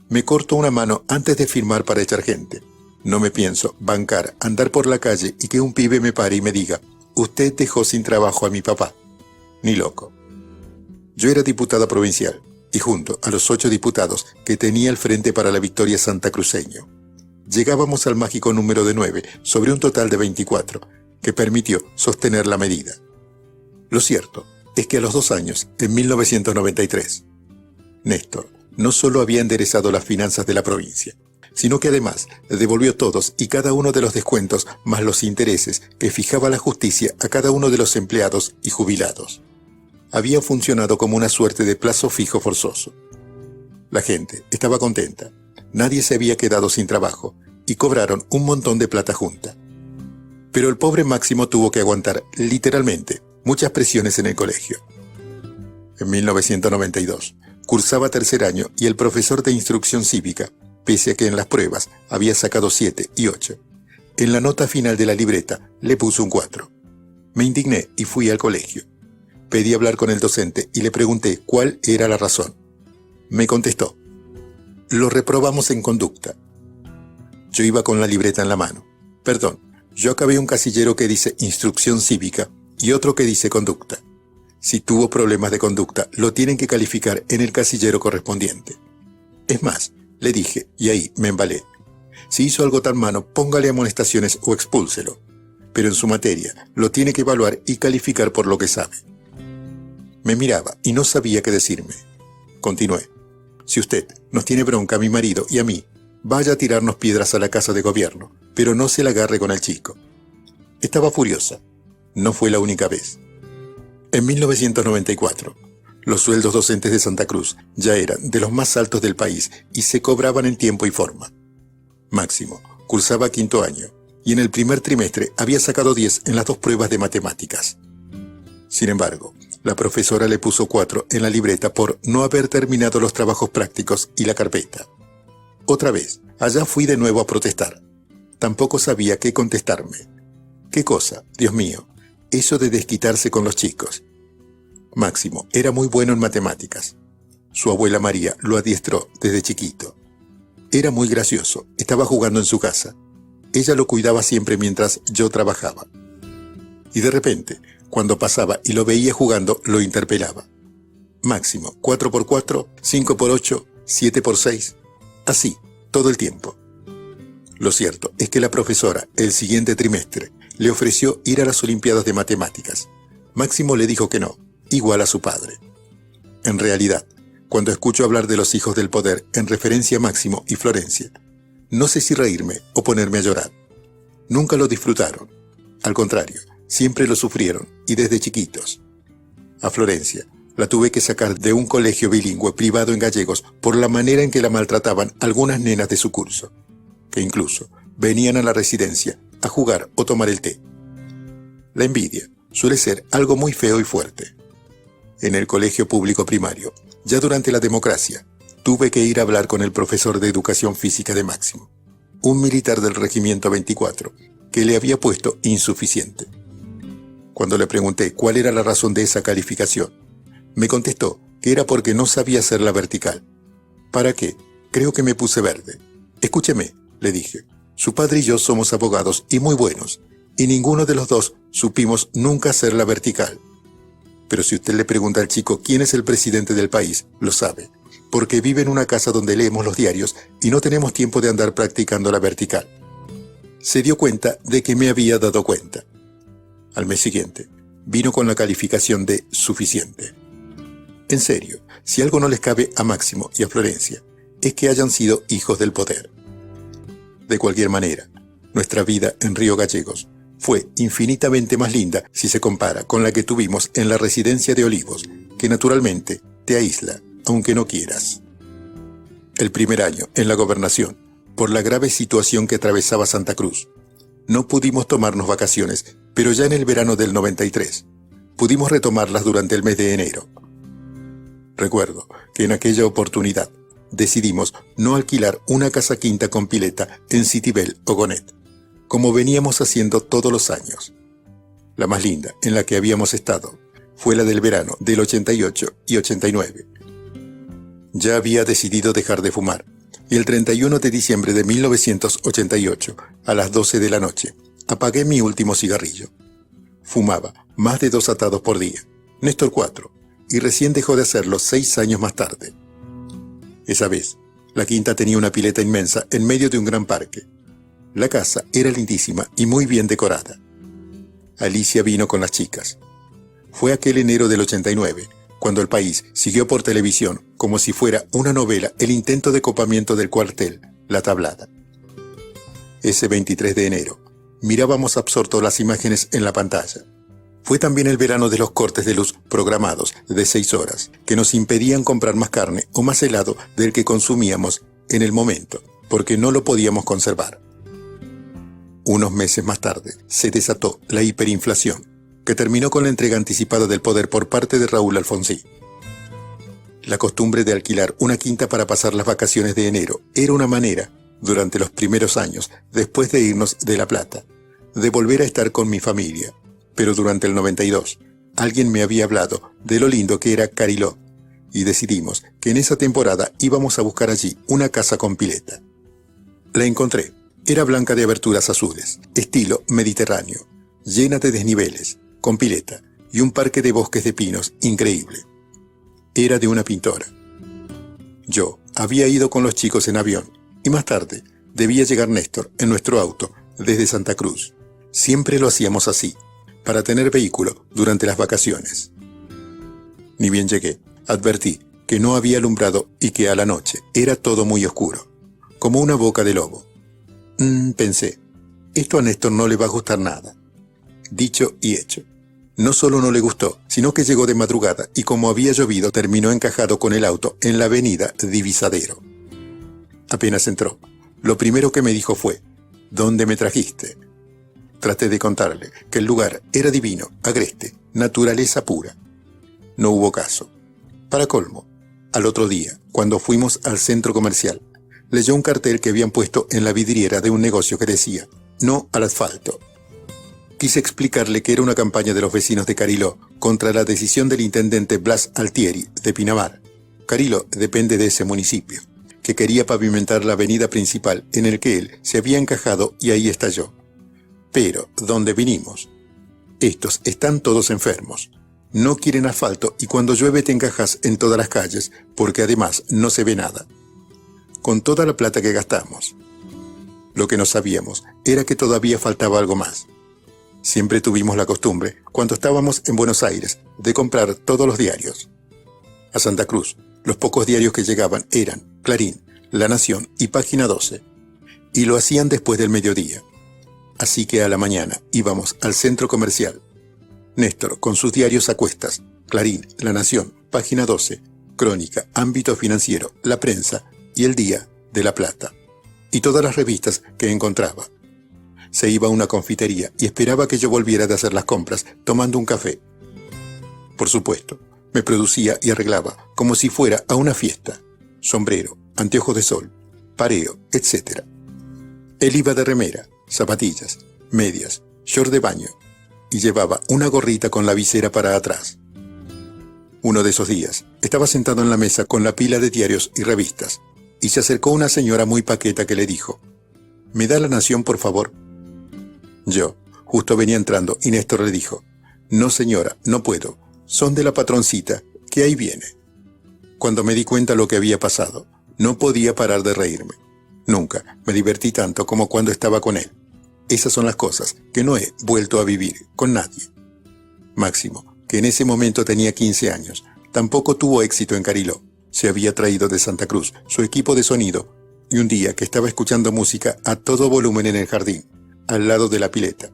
me corto una mano antes de firmar para echar gente. No me pienso bancar, andar por la calle y que un pibe me pare y me diga: usted dejó sin trabajo a mi papá. Ni loco. Yo era diputada provincial, y junto a los 8 diputados que tenía el Frente para la Victoria santacruceño, llegábamos al mágico número de 9 sobre un total de 24, que permitió sostener la medida. Lo cierto es que a los 2 años, en 1993, Néstor no solo había enderezado las finanzas de la provincia, sino que además devolvió todos y cada uno de los descuentos más los intereses que fijaba la justicia a cada uno de los empleados y jubilados. Había funcionado como una suerte de plazo fijo forzoso. La gente estaba contenta, nadie se había quedado sin trabajo y cobraron un montón de plata junta. Pero el pobre Máximo tuvo que aguantar, literalmente, muchas presiones en el colegio. En 1992, cursaba 3er año y el profesor de instrucción cívica, pese a que en las pruebas había sacado 7 y 8, en la nota final de la libreta le puso un 4. Me indigné y fui al colegio. Pedí hablar con el docente y le pregunté cuál era la razón. Me contestó: lo reprobamos en conducta. Yo iba con la libreta en la mano. Perdón, yo acabé un casillero que dice instrucción cívica y otro que dice conducta. Si tuvo problemas de conducta, lo tienen que calificar en el casillero correspondiente. Es más, le dije, y ahí me embalé: si hizo algo tan malo, póngale amonestaciones o expúlselo. Pero en su materia, lo tiene que evaluar y calificar por lo que sabe. Me miraba y no sabía qué decirme. Continué: si usted nos tiene bronca a mi marido y a mí, vaya a tirarnos piedras a la casa de gobierno, pero no se la agarre con el chico. Estaba furiosa. No fue la única vez. En 1994, los sueldos docentes de Santa Cruz ya eran de los más altos del país y se cobraban en tiempo y forma. Máximo cursaba 5º año y en el primer trimestre había sacado 10 en las 2 pruebas de matemáticas. Sin embargo, la profesora le puso 4 en la libreta por no haber terminado los trabajos prácticos y la carpeta. Otra vez, allá fui de nuevo a protestar. Tampoco sabía qué contestarme. ¿Qué cosa, Dios mío? Eso de desquitarse con los chicos. Máximo era muy bueno en matemáticas. Su abuela María lo adiestró desde chiquito. Era muy gracioso, estaba jugando en su casa. Ella lo cuidaba siempre mientras yo trabajaba. Y de repente, cuando pasaba y lo veía jugando, lo interpelaba. Máximo, 4×4, 5×8, 7×6. Así, todo el tiempo. Lo cierto es que la profesora, el siguiente trimestre, le ofreció ir a las Olimpiadas de Matemáticas. Máximo le dijo que no, igual a su padre. En realidad, cuando escucho hablar de los hijos del poder en referencia a Máximo y Florencia, no sé si reírme o ponerme a llorar. Nunca lo disfrutaron. Al contrario, siempre lo sufrieron, y desde chiquitos. A Florencia la tuve que sacar de un colegio bilingüe privado en Gallegos por la manera en que la maltrataban algunas nenas de su curso, que incluso venían a la residencia a jugar o tomar el té. La envidia suele ser algo muy feo y fuerte. En el colegio público primario, ya durante la democracia, tuve que ir a hablar con el profesor de educación física de Máximo, un militar del regimiento 24, que le había puesto insuficiente. Cuando le pregunté cuál era la razón de esa calificación, me contestó que era porque no sabía hacer la vertical. ¿Para qué? Creo que me puse verde. Escúcheme, le dije, su padre y yo somos abogados y muy buenos, y ninguno de los dos supimos nunca hacer la vertical. Pero si usted le pregunta al chico quién es el presidente del país, lo sabe, porque vive en una casa donde leemos los diarios y no tenemos tiempo de andar practicando la vertical. Se dio cuenta de que me había dado cuenta. Al mes siguiente, vino con la calificación de suficiente. En serio, si algo no les cabe a Máximo y a Florencia, es que hayan sido hijos del poder. De cualquier manera, nuestra vida en Río Gallegos fue infinitamente más linda si se compara con la que tuvimos en la residencia de Olivos, que naturalmente te aísla, aunque no quieras. El primer año en la gobernación, por la grave situación que atravesaba Santa Cruz, no pudimos tomarnos vacaciones, pero ya en el verano del 93, pudimos retomarlas durante el mes de enero. Recuerdo que en aquella oportunidad decidimos no alquilar una casa quinta con pileta en Citibel o Gonet, como veníamos haciendo todos los años. La más linda en la que habíamos estado fue la del verano del 88 y 89. Ya había decidido dejar de fumar, y el 31 de diciembre de 1988, a las 12 de la noche, apagué mi último cigarrillo. Fumaba más de 2 atados por día, Néstor 4, y recién dejó de hacerlo 6 años más tarde. Esa vez, la quinta tenía una pileta inmensa en medio de un gran parque, La casa era lindísima y muy bien decorada. Alicia vino con las chicas. Fue aquel enero del 89, cuando el país siguió por televisión, como si fuera una novela, el intento de copamiento del cuartel, La Tablada. Ese 23 de enero, mirábamos absortos las imágenes en la pantalla. Fue también el verano de los cortes de luz programados de 6 horas, que nos impedían comprar más carne o más helado del que consumíamos en el momento, porque no lo podíamos conservar. Unos meses más tarde, se desató la hiperinflación, que terminó con la entrega anticipada del poder por parte de Raúl Alfonsín. La costumbre de alquilar una quinta para pasar las vacaciones de enero era una manera, durante los primeros años, después de irnos de La Plata, de volver a estar con mi familia. Pero durante el 92, alguien me había hablado de lo lindo que era Cariló, y decidimos que en esa temporada íbamos a buscar allí una casa con pileta. La encontré. Era blanca de aberturas azules, estilo mediterráneo, llena de desniveles, con pileta y un parque de bosques de pinos increíble. Era de una pintora. Yo había ido con los chicos en avión y más tarde debía llegar Néstor en nuestro auto desde Santa Cruz. Siempre lo hacíamos así, para tener vehículo durante las vacaciones. Ni bien llegué, advertí que no había alumbrado y que a la noche era todo muy oscuro, como una boca de lobo. Pensé, esto a Néstor no le va a gustar nada. Dicho y hecho. No solo no le gustó, sino que llegó de madrugada y como había llovido terminó encajado con el auto en la avenida Divisadero. Apenas entró, lo primero que me dijo fue, ¿dónde me trajiste? Traté de contarle que el lugar era divino, agreste, naturaleza pura. No hubo caso. Para colmo, al otro día, cuando fuimos al centro comercial, leyó un cartel que habían puesto en la vidriera de un negocio que decía, no al asfalto. Quise explicarle que era una campaña de los vecinos de Cariló contra la decisión del intendente Blas Altieri de Pinamar. Cariló depende de ese municipio, que quería pavimentar la avenida principal en el que él se había encajado y ahí estalló. Pero, ¿dónde vinimos? Estos están todos enfermos. No quieren asfalto y cuando llueve te encajas en todas las calles, porque además no se ve nada. Con toda la plata que gastamos. Lo que no sabíamos era que todavía faltaba algo más. Siempre tuvimos la costumbre, cuando estábamos en Buenos Aires, de comprar todos los diarios. A Santa Cruz, los pocos diarios que llegaban eran Clarín, La Nación y Página 12, y lo hacían después del mediodía. Así que a la mañana íbamos al centro comercial. Néstor con sus diarios a cuestas, Clarín, La Nación, Página 12, Crónica, Ámbito Financiero, La Prensa y El Día de La Plata, y todas las revistas que encontraba. Se iba a una confitería y esperaba que yo volviera de hacer las compras tomando un café. Por supuesto, me producía y arreglaba como si fuera a una fiesta. Sombrero, anteojos de sol, pareo, etc. Él iba de remera, zapatillas, medias, short de baño y llevaba una gorrita con la visera para atrás. Uno de esos días, estaba sentado en la mesa con la pila de diarios y revistas y se acercó una señora muy paqueta que le dijo, ¿me da La Nación, por favor? Yo, justo venía entrando y Néstor le dijo, no señora, no puedo, son de la patroncita, que ahí viene. Cuando me di cuenta lo que había pasado, no podía parar de reírme. Nunca me divertí tanto como cuando estaba con él. Esas son las cosas que no he vuelto a vivir con nadie. Máximo, que en ese momento tenía 15 años, tampoco tuvo éxito en Cariló. Se había traído de Santa Cruz su equipo de sonido y un día que estaba escuchando música a todo volumen en el jardín, al lado de la pileta.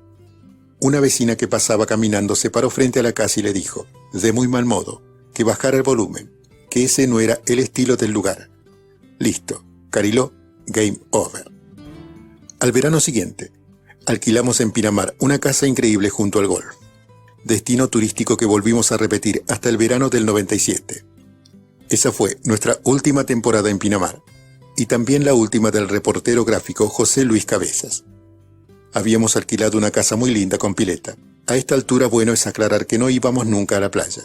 Una vecina que pasaba caminando se paró frente a la casa y le dijo, de muy mal modo, que bajara el volumen, que ese no era el estilo del lugar. Listo, Cariló, game over. Al verano siguiente, alquilamos en Pinamar una casa increíble junto al golf, destino turístico que volvimos a repetir hasta el verano del 97. Esa fue nuestra última temporada en Pinamar, y también la última del reportero gráfico José Luis Cabezas. Habíamos alquilado una casa muy linda con pileta. A esta altura bueno es aclarar que no íbamos nunca a la playa.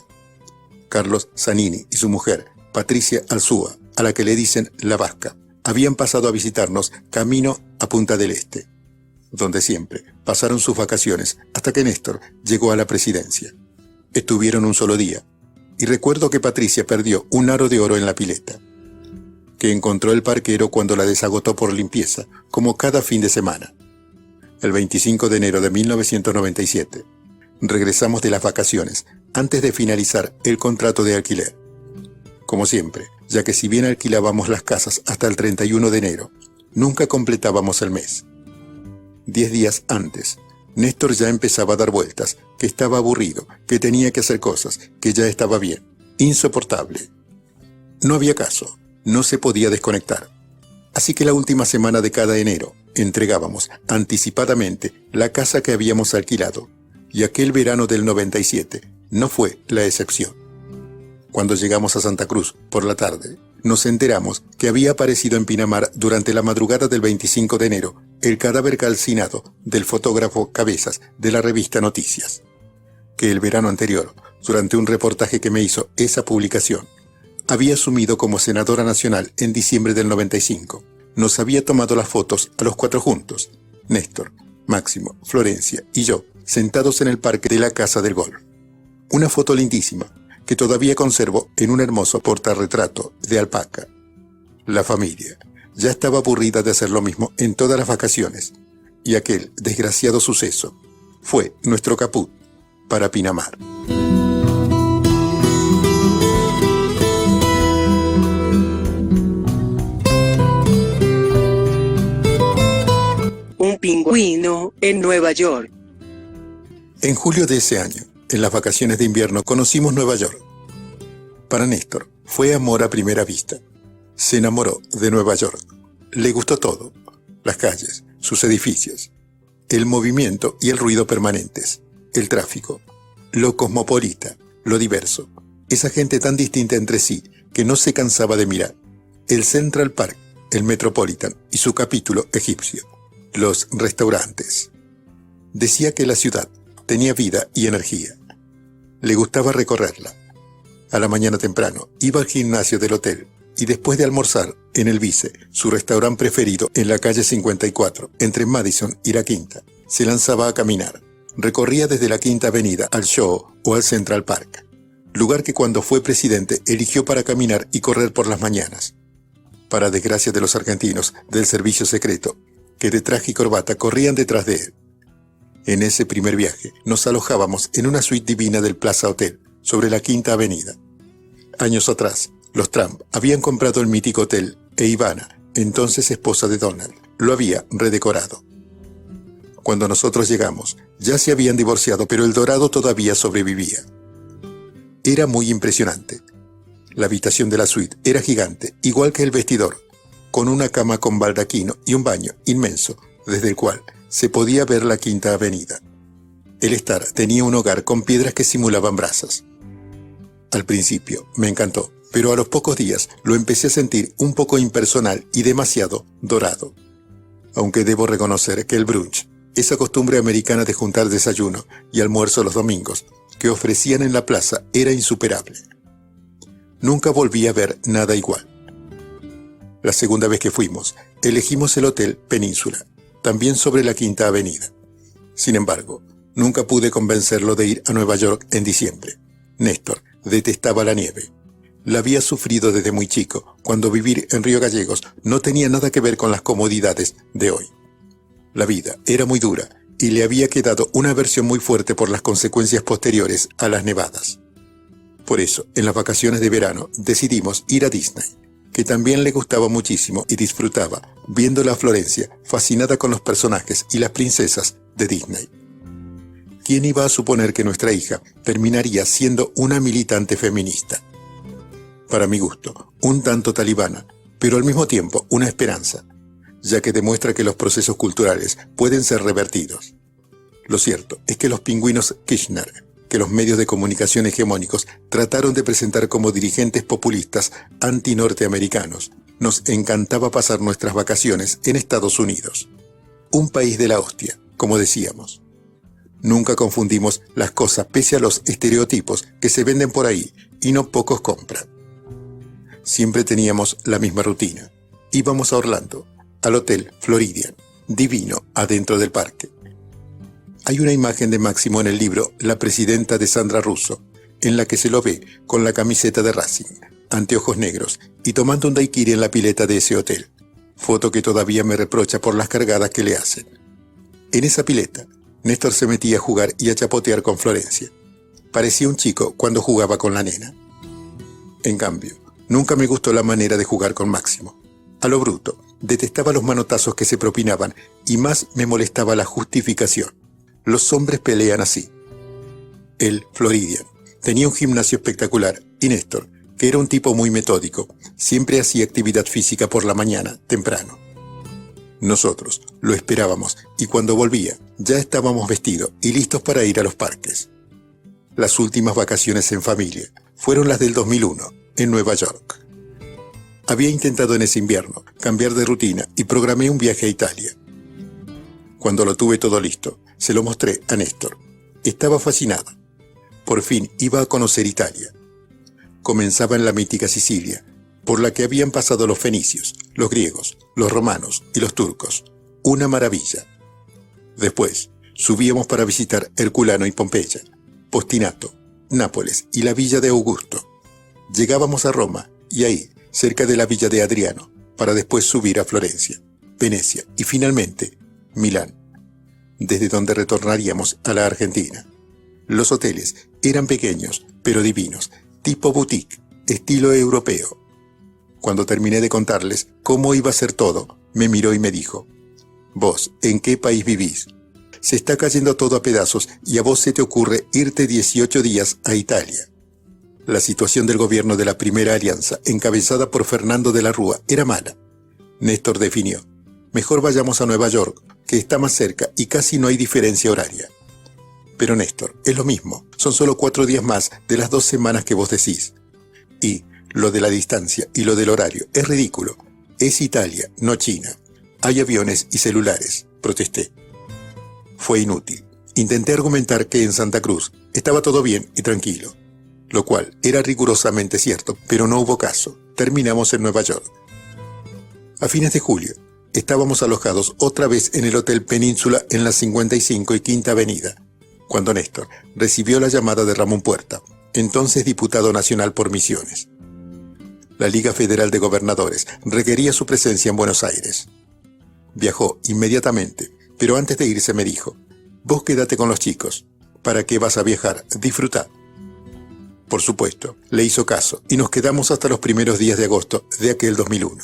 Carlos Zanini y su mujer, Patricia Alzúa, a la que le dicen La Vasca, habían pasado a visitarnos camino a Punta del Este, donde siempre pasaron sus vacaciones hasta que Néstor llegó a la presidencia. Estuvieron un solo día, y recuerdo que Patricia perdió un aro de oro en la pileta, que encontró el parquero cuando la desagotó por limpieza, como cada fin de semana. el 25 de enero de 1997. Regresamos de las vacaciones, antes de finalizar el contrato de alquiler. Como siempre, ya que si bien alquilábamos las casas hasta el 31 de enero, nunca completábamos el mes. 10 días antes, Néstor ya empezaba a dar vueltas, que estaba aburrido, que tenía que hacer cosas, que ya estaba bien. Insoportable. No había caso, no se podía desconectar. Así que la última semana de cada enero entregábamos anticipadamente la casa que habíamos alquilado, y aquel verano del 97 no fue la excepción. Cuando llegamos a Santa Cruz por la tarde, nos enteramos que había aparecido en Pinamar durante la madrugada del 25 de enero el cadáver calcinado del fotógrafo Cabezas de la revista Noticias, que el verano anterior, durante un reportaje que me hizo esa publicación, había asumido como senadora nacional en diciembre del 95. Nos había tomado las fotos a los 4 juntos, Néstor, Máximo, Florencia y yo, sentados en el parque de la Casa del Golf. Una foto lindísima, que todavía conservo en un hermoso portarretrato de alpaca. La familia ya estaba aburrida de hacer lo mismo en todas las vacaciones, y aquel desgraciado suceso fue nuestro caput para Pinamar. Un pingüino en Nueva York. En julio de ese año, en las vacaciones de invierno, conocimos Nueva York. Para Néstor, fue amor a primera vista. Se enamoró de Nueva York. Le gustó todo: las calles, sus edificios, el movimiento y el ruido permanentes, el tráfico, lo cosmopolita, lo diverso, esa gente tan distinta entre sí que no se cansaba de mirar, el Central Park, el Metropolitan y su capítulo egipcio, los restaurantes. Decía que la ciudad tenía vida y energía. Le gustaba recorrerla. A la mañana temprano iba al gimnasio del hotel y después de almorzar en el Vice, su restaurante preferido en la calle 54, entre Madison y la Quinta, se lanzaba a caminar. Recorría desde la Quinta Avenida al Show o al Central Park, lugar que cuando fue presidente eligió para caminar y correr por las mañanas. Para desgracia de los argentinos del servicio secreto, que de traje y corbata corrían detrás de él. En ese primer viaje nos alojábamos en una suite divina del Plaza Hotel, sobre la Quinta Avenida. Años atrás, los Trump habían comprado el mítico hotel e Ivana, entonces esposa de Donald, lo había redecorado. Cuando nosotros llegamos, ya se habían divorciado, pero el dorado todavía sobrevivía. Era muy impresionante. La habitación de la suite era gigante, igual que el vestidor, con una cama con baldaquino y un baño inmenso, desde el cual se podía ver la Quinta Avenida. El estar tenía un hogar con piedras que simulaban brasas. Al principio me encantó, pero a los pocos días lo empecé a sentir un poco impersonal y demasiado dorado. Aunque debo reconocer que el brunch, esa costumbre americana de juntar desayuno y almuerzo los domingos, que ofrecían en la plaza, era insuperable. Nunca volví a ver nada igual. La segunda vez que fuimos, elegimos el Hotel Península, también sobre la Quinta Avenida. Sin embargo, nunca pude convencerlo de ir a Nueva York en diciembre. Néstor detestaba la nieve. La había sufrido desde muy chico, cuando vivir en Río Gallegos no tenía nada que ver con las comodidades de hoy. La vida era muy dura y le había quedado una aversión muy fuerte por las consecuencias posteriores a las nevadas. Por eso, en las vacaciones de verano, decidimos ir a Disney, que también le gustaba muchísimo y disfrutaba viéndola a Florencia, fascinada con los personajes y las princesas de Disney. ¿Quién iba a suponer que nuestra hija terminaría siendo una militante feminista? Para mi gusto, un tanto talibana, pero al mismo tiempo una esperanza, ya que demuestra que los procesos culturales pueden ser revertidos. Lo cierto es que los pingüinos Kirchner, que los medios de comunicación hegemónicos trataron de presentar como dirigentes populistas anti-norteamericanos, nos encantaba pasar nuestras vacaciones en Estados Unidos. Un país de la hostia, como decíamos. Nunca confundimos las cosas pese a los estereotipos que se venden por ahí y no pocos compran. Siempre teníamos la misma rutina. Íbamos a Orlando, al Hotel Floridian, divino adentro del parque. Hay una imagen de Máximo en el libro La presidenta de Sandra Russo, en la que se lo ve con la camiseta de Racing, anteojos negros y tomando un daiquiri en la pileta de ese hotel, foto que todavía me reprocha por las cargadas que le hacen. En esa pileta, Néstor se metía a jugar y a chapotear con Florencia. Parecía un chico cuando jugaba con la nena. En cambio, nunca me gustó la manera de jugar con Máximo. A lo bruto, detestaba los manotazos que se propinaban y más me molestaba la justificación. Los hombres pelean así. Él, Floridian, tenía un gimnasio espectacular y Néstor, que era un tipo muy metódico, siempre hacía actividad física por la mañana, temprano. Nosotros lo esperábamos y cuando volvía ya estábamos vestidos y listos para ir a los parques. Las últimas vacaciones en familia fueron las del 2001, en Nueva York. Había intentado en ese invierno cambiar de rutina y programé un viaje a Italia. Cuando lo tuve todo listo, se lo mostré a Néstor. Estaba fascinado. Por fin iba a conocer Italia. Comenzaba en la mítica Sicilia, por la que habían pasado los fenicios, los griegos, los romanos y los turcos. Una maravilla. Después, subíamos para visitar Herculano y Pompeya, Postinato, Nápoles y la villa de Augusto. Llegábamos a Roma y ahí, cerca de la villa de Adriano, para después subir a Florencia, Venecia y finalmente Milán, desde donde retornaríamos a la Argentina. Los hoteles eran pequeños, pero divinos, tipo boutique, estilo europeo. Cuando terminé de contarles cómo iba a ser todo, me miró y me dijo: «¿Vos en qué país vivís? Se está cayendo todo a pedazos y a vos se te ocurre irte 18 días a Italia». La situación del gobierno de la Primera Alianza, encabezada por Fernando de la Rúa, era mala. Néstor definió: «Mejor vayamos a Nueva York, que está más cerca y casi no hay diferencia horaria». «Pero Néstor, es lo mismo, son solo 4 días más de las 2 semanas que vos decís. Y lo de la distancia y lo del horario es ridículo. Es Italia, no China. Hay aviones y celulares», protesté. Fue inútil. Intenté argumentar que en Santa Cruz estaba todo bien y tranquilo, lo cual era rigurosamente cierto, pero no hubo caso. Terminamos en Nueva York. A fines de julio, estábamos alojados otra vez en el Hotel Península en la 55 y Quinta Avenida, cuando Néstor recibió la llamada de Ramón Puerta, entonces diputado nacional por Misiones. La Liga Federal de Gobernadores requería su presencia en Buenos Aires. Viajó inmediatamente, pero antes de irse me dijo: «Vos quédate con los chicos. ¿Para qué vas a viajar? Disfrutá». Por supuesto, le hizo caso y nos quedamos hasta los primeros días de agosto de aquel 2001.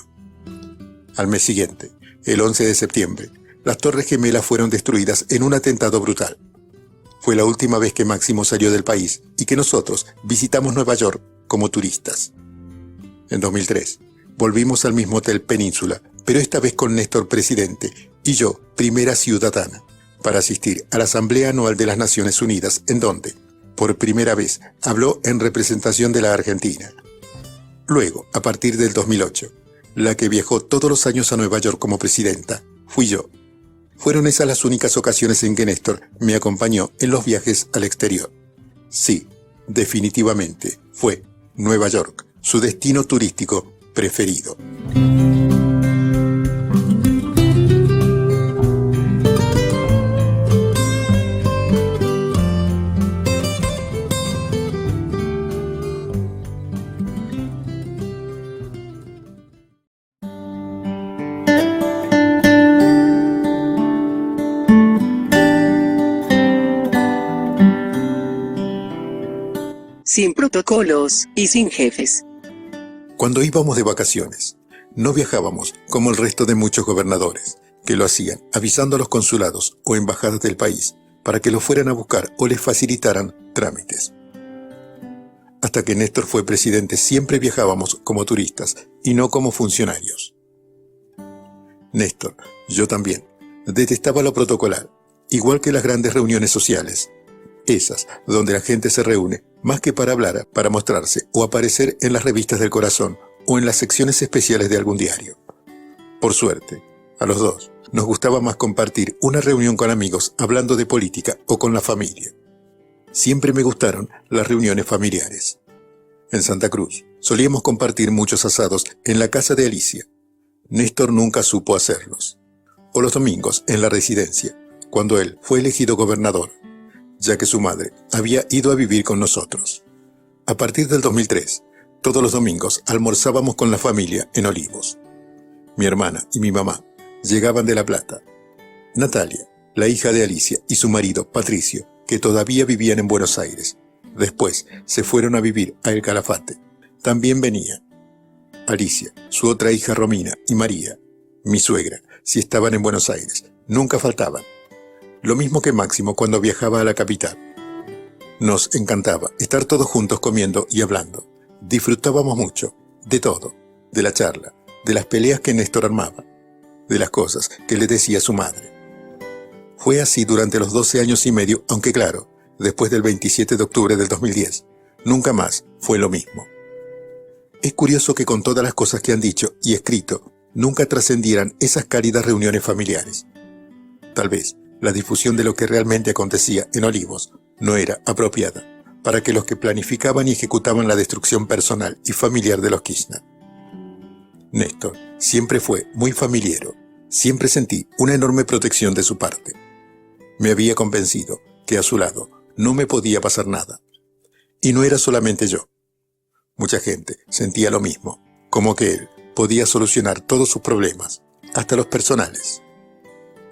Al mes siguiente, el 11 de septiembre, las Torres Gemelas fueron destruidas en un atentado brutal. Fue la última vez que Máximo salió del país y que nosotros visitamos Nueva York como turistas. En 2003, volvimos al mismo Hotel Península, pero esta vez con Néstor presidente y yo primera ciudadana, para asistir a la Asamblea Anual de las Naciones Unidas, en donde, por primera vez, habló en representación de la Argentina. Luego, a partir del 2008, la que viajó todos los años a Nueva York como presidenta fui yo. Fueron esas las únicas ocasiones en que Néstor me acompañó en los viajes al exterior. Sí, definitivamente fue Nueva York, su destino turístico preferido. Sin protocolos y sin jefes. Cuando íbamos de vacaciones, no viajábamos como el resto de muchos gobernadores, que lo hacían avisando a los consulados o embajadas del país para que lo fueran a buscar o les facilitaran trámites. Hasta que Néstor fue presidente siempre viajábamos como turistas y no como funcionarios. Néstor, yo también, detestaba lo protocolar, igual que las grandes reuniones sociales. Esas donde la gente se reúne más que para hablar, para mostrarse o aparecer en las revistas del corazón o en las secciones especiales de algún diario. Por suerte, a los dos nos gustaba más compartir una reunión con amigos hablando de política o con la familia. Siempre me gustaron las reuniones familiares. En Santa Cruz solíamos compartir muchos asados en la casa de Alicia. Néstor nunca supo hacerlos. O los domingos en la residencia, cuando él fue elegido gobernador, ya que su madre había ido a vivir con nosotros. A partir del 2003, todos los domingos almorzábamos con la familia en Olivos. Mi hermana y mi mamá llegaban de La Plata. Natalia, la hija de Alicia y su marido, Patricio, que todavía vivían en Buenos Aires. Después se fueron a vivir a El Calafate. También venía Alicia, su otra hija Romina y María, mi suegra, si estaban en Buenos Aires. Nunca faltaban. Lo mismo que Máximo cuando viajaba a la capital. Nos encantaba estar todos juntos comiendo y hablando. Disfrutábamos mucho, de todo, de la charla, de las peleas que Néstor armaba, de las cosas que le decía su madre. Fue así durante los 12 años y medio, aunque claro, después del 27 de octubre del 2010, nunca más fue lo mismo. Es curioso que con todas las cosas que han dicho y escrito, nunca trascendieran esas cálidas reuniones familiares. Tal vez la difusión de lo que realmente acontecía en Olivos no era apropiada para que los que planificaban y ejecutaban la destrucción personal y familiar de los Kirchner. Néstor siempre fue muy familiero, siempre sentí una enorme protección de su parte. Me había convencido que a su lado no me podía pasar nada. Y no era solamente yo. Mucha gente sentía lo mismo, como que él podía solucionar todos sus problemas, hasta los personales.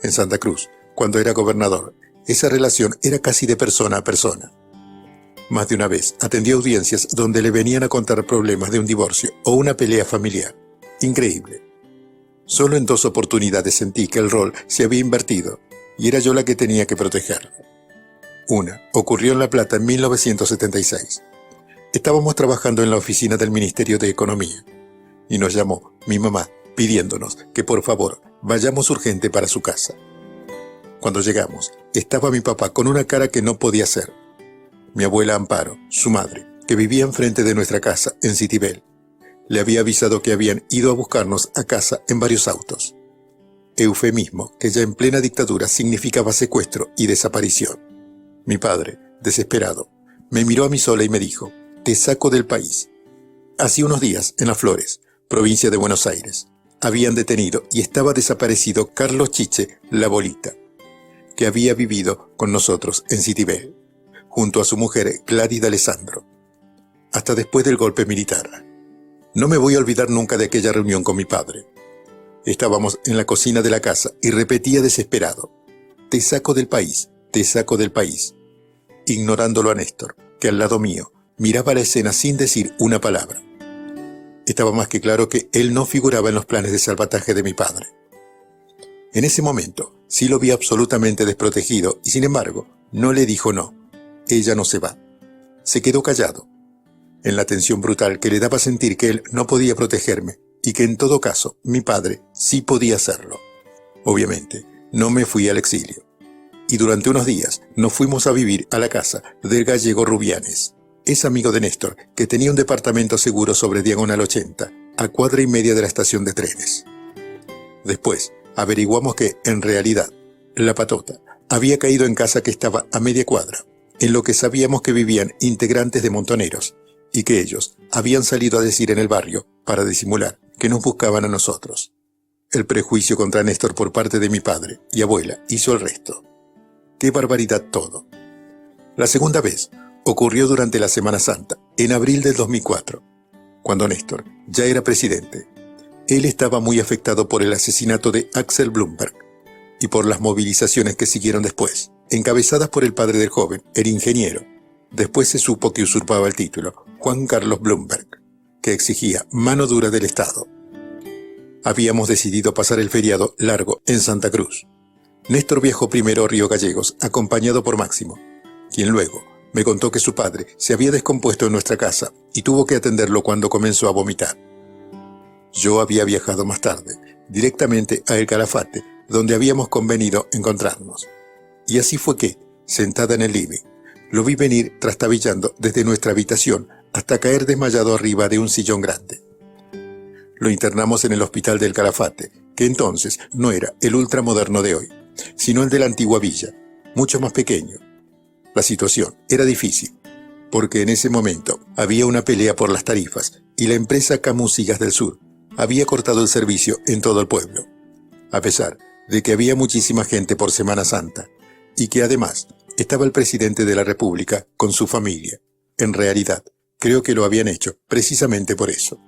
En Santa Cruz, cuando era gobernador, esa relación era casi de persona a persona. Más de una vez atendió audiencias donde le venían a contar problemas de un divorcio o una pelea familiar. Increíble. Solo en 2 oportunidades sentí que el rol se había invertido y era yo la que tenía que protegerlo. Una ocurrió en La Plata en 1976. Estábamos trabajando en la oficina del Ministerio de Economía y nos llamó mi mamá pidiéndonos que por favor vayamos urgente para su casa. Cuando llegamos, estaba mi papá con una cara que no podía ser. Mi abuela Amparo, su madre, que vivía enfrente de nuestra casa en Citibel, le había avisado que habían ido a buscarnos a casa en varios autos. Eufemismo que ya en plena dictadura significaba secuestro y desaparición. Mi padre, desesperado, me miró a mí sola y me dijo: «Te saco del país». Hacía unos días, en Las Flores, provincia de Buenos Aires, habían detenido y estaba desaparecido Carlos Chiche, la Bolita, que había vivido con nosotros en Citibel, junto a su mujer Gladys D'Alessandro, hasta después del golpe militar. No me voy a olvidar nunca de aquella reunión con mi padre. Estábamos en la cocina de la casa y repetía desesperado: «Te saco del país, te saco del país», ignorándolo a Néstor, que al lado mío miraba la escena sin decir una palabra. Estaba más que claro que él no figuraba en los planes de salvataje de mi padre. En ese momento sí lo vi absolutamente desprotegido y sin embargo no le dijo no. Ella no se va. Se quedó callado, en la tensión brutal que le daba sentir que él no podía protegerme y que en todo caso mi padre sí podía hacerlo. Obviamente no me fui al exilio y durante unos días nos fuimos a vivir a la casa del gallego Rubianes. Es amigo de Néstor, que tenía un departamento seguro sobre Diagonal 80, a 1,5 cuadras de la estación de trenes. Después averiguamos que, en realidad, la patota había caído en casa que estaba a media cuadra, en lo que sabíamos que vivían integrantes de Montoneros, y que ellos habían salido a decir en el barrio, para disimular, que nos buscaban a nosotros. El prejuicio contra Néstor por parte de mi padre y abuela hizo el resto. ¡Qué barbaridad todo! La segunda vez ocurrió durante la Semana Santa, en abril del 2004, cuando Néstor ya era presidente. Él estaba muy afectado por el asesinato de Axel Bloomberg y por las movilizaciones que siguieron después, encabezadas por el padre del joven, el ingeniero. Después se supo que usurpaba el título, Juan Carlos Bloomberg, que exigía mano dura del Estado. Habíamos decidido pasar el feriado largo en Santa Cruz. Néstor viajó primero a Río Gallegos, acompañado por Máximo, quien luego me contó que su padre se había descompuesto en nuestra casa y tuvo que atenderlo cuando comenzó a vomitar. Yo había viajado más tarde, directamente a El Calafate, donde habíamos convenido encontrarnos. Y así fue que, sentada en el living, lo vi venir trastabillando desde nuestra habitación hasta caer desmayado arriba de un sillón grande. Lo internamos en el hospital del Calafate, que entonces no era el ultramoderno de hoy, sino el de la antigua villa, mucho más pequeño. La situación era difícil, porque en ese momento había una pelea por las tarifas y la empresa Camúsigas del Sur había cortado el servicio en todo el pueblo, a pesar de que había muchísima gente por Semana Santa y que además estaba el presidente de la República con su familia. En realidad, creo que lo habían hecho precisamente por eso.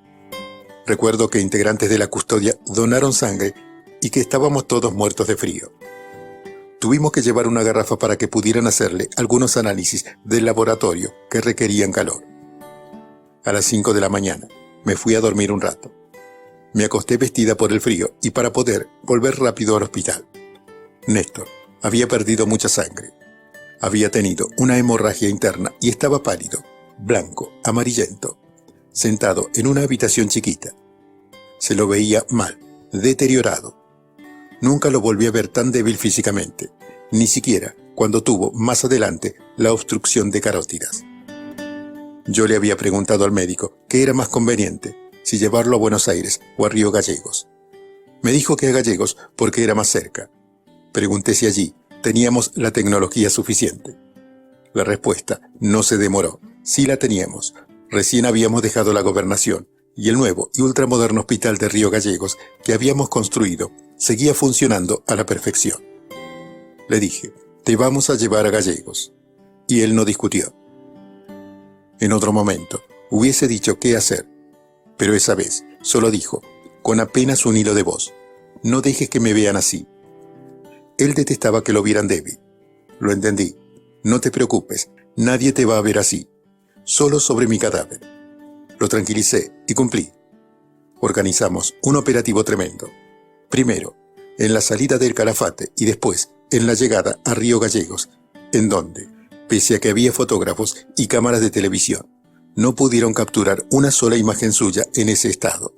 Recuerdo que integrantes de la custodia donaron sangre y que estábamos todos muertos de frío. Tuvimos que llevar una garrafa para que pudieran hacerle algunos análisis del laboratorio que requerían calor. A las 5 de la mañana me fui a dormir un rato. Me acosté vestida por el frío y para poder volver rápido al hospital. Néstor había perdido mucha sangre. Había tenido una hemorragia interna y estaba pálido, blanco, amarillento, sentado en una habitación chiquita. Se lo veía mal, deteriorado. Nunca lo volví a ver tan débil físicamente, ni siquiera cuando tuvo más adelante la obstrucción de carótidas. Yo le había preguntado al médico qué era más conveniente, si llevarlo a Buenos Aires o a Río Gallegos. Me dijo que a Gallegos porque era más cerca. Pregunté si allí teníamos la tecnología suficiente. La respuesta no se demoró. Sí la teníamos. Recién habíamos dejado la gobernación y el nuevo y ultramoderno hospital de Río Gallegos que habíamos construido seguía funcionando a la perfección. Le dije, te vamos a llevar a Gallegos. Y él no discutió. En otro momento hubiese dicho qué hacer, pero esa vez solo dijo, con apenas un hilo de voz, no dejes que me vean así. Él detestaba que lo vieran débil. Lo entendí. No te preocupes, nadie te va a ver así. Solo sobre mi cadáver. Lo tranquilicé y cumplí. Organizamos un operativo tremendo. Primero, en la salida del Calafate y después en la llegada a Río Gallegos, en donde, pese a que había fotógrafos y cámaras de televisión, no pudieron capturar una sola imagen suya en ese estado.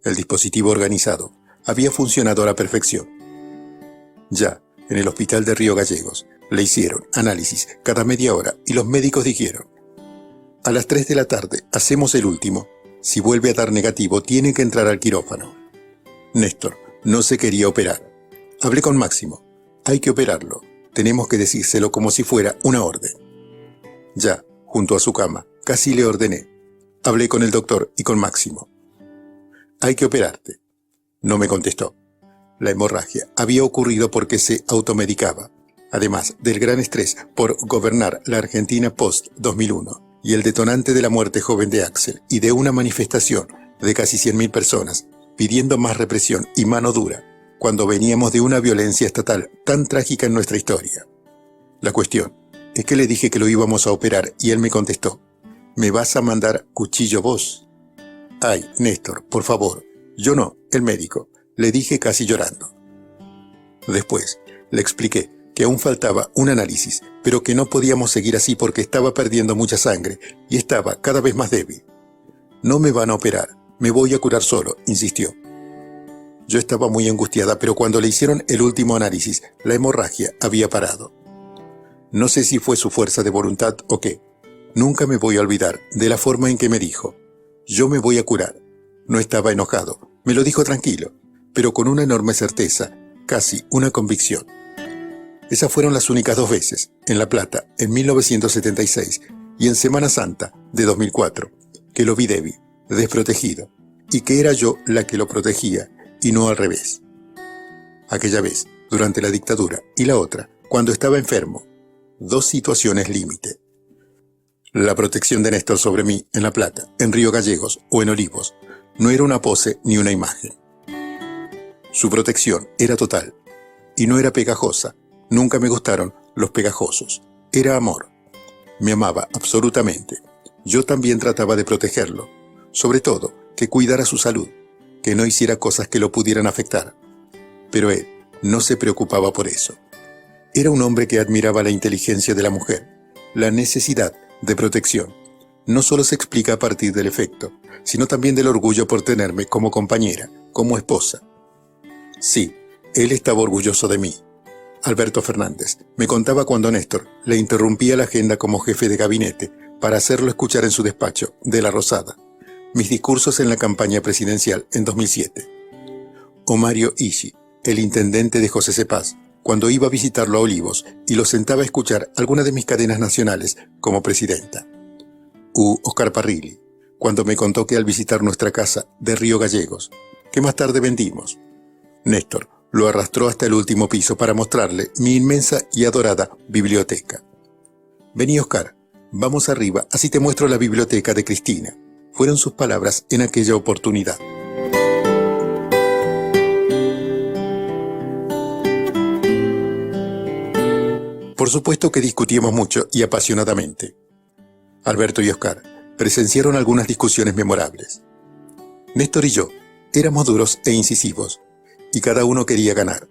El dispositivo organizado había funcionado a la perfección. Ya, en el hospital de Río Gallegos, le hicieron análisis cada media hora y los médicos dijeron, a las 3 de la tarde hacemos el último. Si vuelve a dar negativo, tiene que entrar al quirófano. Néstor no se quería operar. Hablé con Máximo. Hay que operarlo. Tenemos que decírselo como si fuera una orden. Ya, junto a su cama, casi le ordené. Hablé con el doctor y con Máximo. Hay que operarte. No me contestó. La hemorragia había ocurrido porque se automedicaba, además del gran estrés por gobernar la Argentina post-2001 y el detonante de la muerte joven de Axel y de una manifestación de casi 100.000 personas pidiendo más represión y mano dura cuando veníamos de una violencia estatal tan trágica en nuestra historia. La cuestión es que le dije que lo íbamos a operar y él me contestó, ¿me vas a mandar cuchillo vos? Ay, Néstor, por favor, yo no, el médico, le dije casi llorando. Después le expliqué que aún faltaba un análisis, pero que no podíamos seguir así porque estaba perdiendo mucha sangre y estaba cada vez más débil. No me van a operar, me voy a curar solo, insistió. Yo estaba muy angustiada, pero cuando le hicieron el último análisis, la hemorragia había parado. No sé si fue su fuerza de voluntad o qué. Nunca me voy a olvidar de la forma en que me dijo, yo me voy a curar. No estaba enojado, me lo dijo tranquilo, pero con una enorme certeza, casi una convicción. Esas fueron las únicas 2 veces, en La Plata, en 1976, y en Semana Santa, de 2004, que lo vi débil, desprotegido, y que era yo la que lo protegía, y no al revés. Aquella vez, durante la dictadura, y la otra, cuando estaba enfermo. 2 situaciones límite. La protección de Néstor sobre mí, en La Plata, en Río Gallegos o en Olivos, no era una pose ni una imagen. Su protección era total, y no era pegajosa. Nunca me gustaron los pegajosos. Era amor. Me amaba absolutamente. Yo también trataba de protegerlo. Sobre todo, que cuidara su salud, que no hiciera cosas que lo pudieran afectar. Pero él no se preocupaba por eso. Era un hombre que admiraba la inteligencia de la mujer, la necesidad de protección. No solo se explica a partir del efecto, sino también del orgullo por tenerme como compañera, como esposa. Sí, él estaba orgulloso de mí. Alberto Fernández me contaba cuando Néstor le interrumpía la agenda como jefe de gabinete para hacerlo escuchar en su despacho, de La Rosada, mis discursos en la campaña presidencial en 2007. O Mario Ishi, el intendente de José Cepaz, cuando iba a visitarlo a Olivos y lo sentaba a escuchar alguna de mis cadenas nacionales como presidenta. U Oscar Parrilli, cuando me contó que al visitar nuestra casa de Río Gallegos, que más tarde vendimos, Néstor lo arrastró hasta el último piso para mostrarle mi inmensa y adorada biblioteca. Vení, Oscar, vamos arriba, así te muestro la biblioteca de Cristina. Fueron sus palabras en aquella oportunidad. Por supuesto que discutíamos mucho y apasionadamente. Alberto y Oscar presenciaron algunas discusiones memorables. Néstor y yo éramos duros e incisivos, y cada uno quería ganar.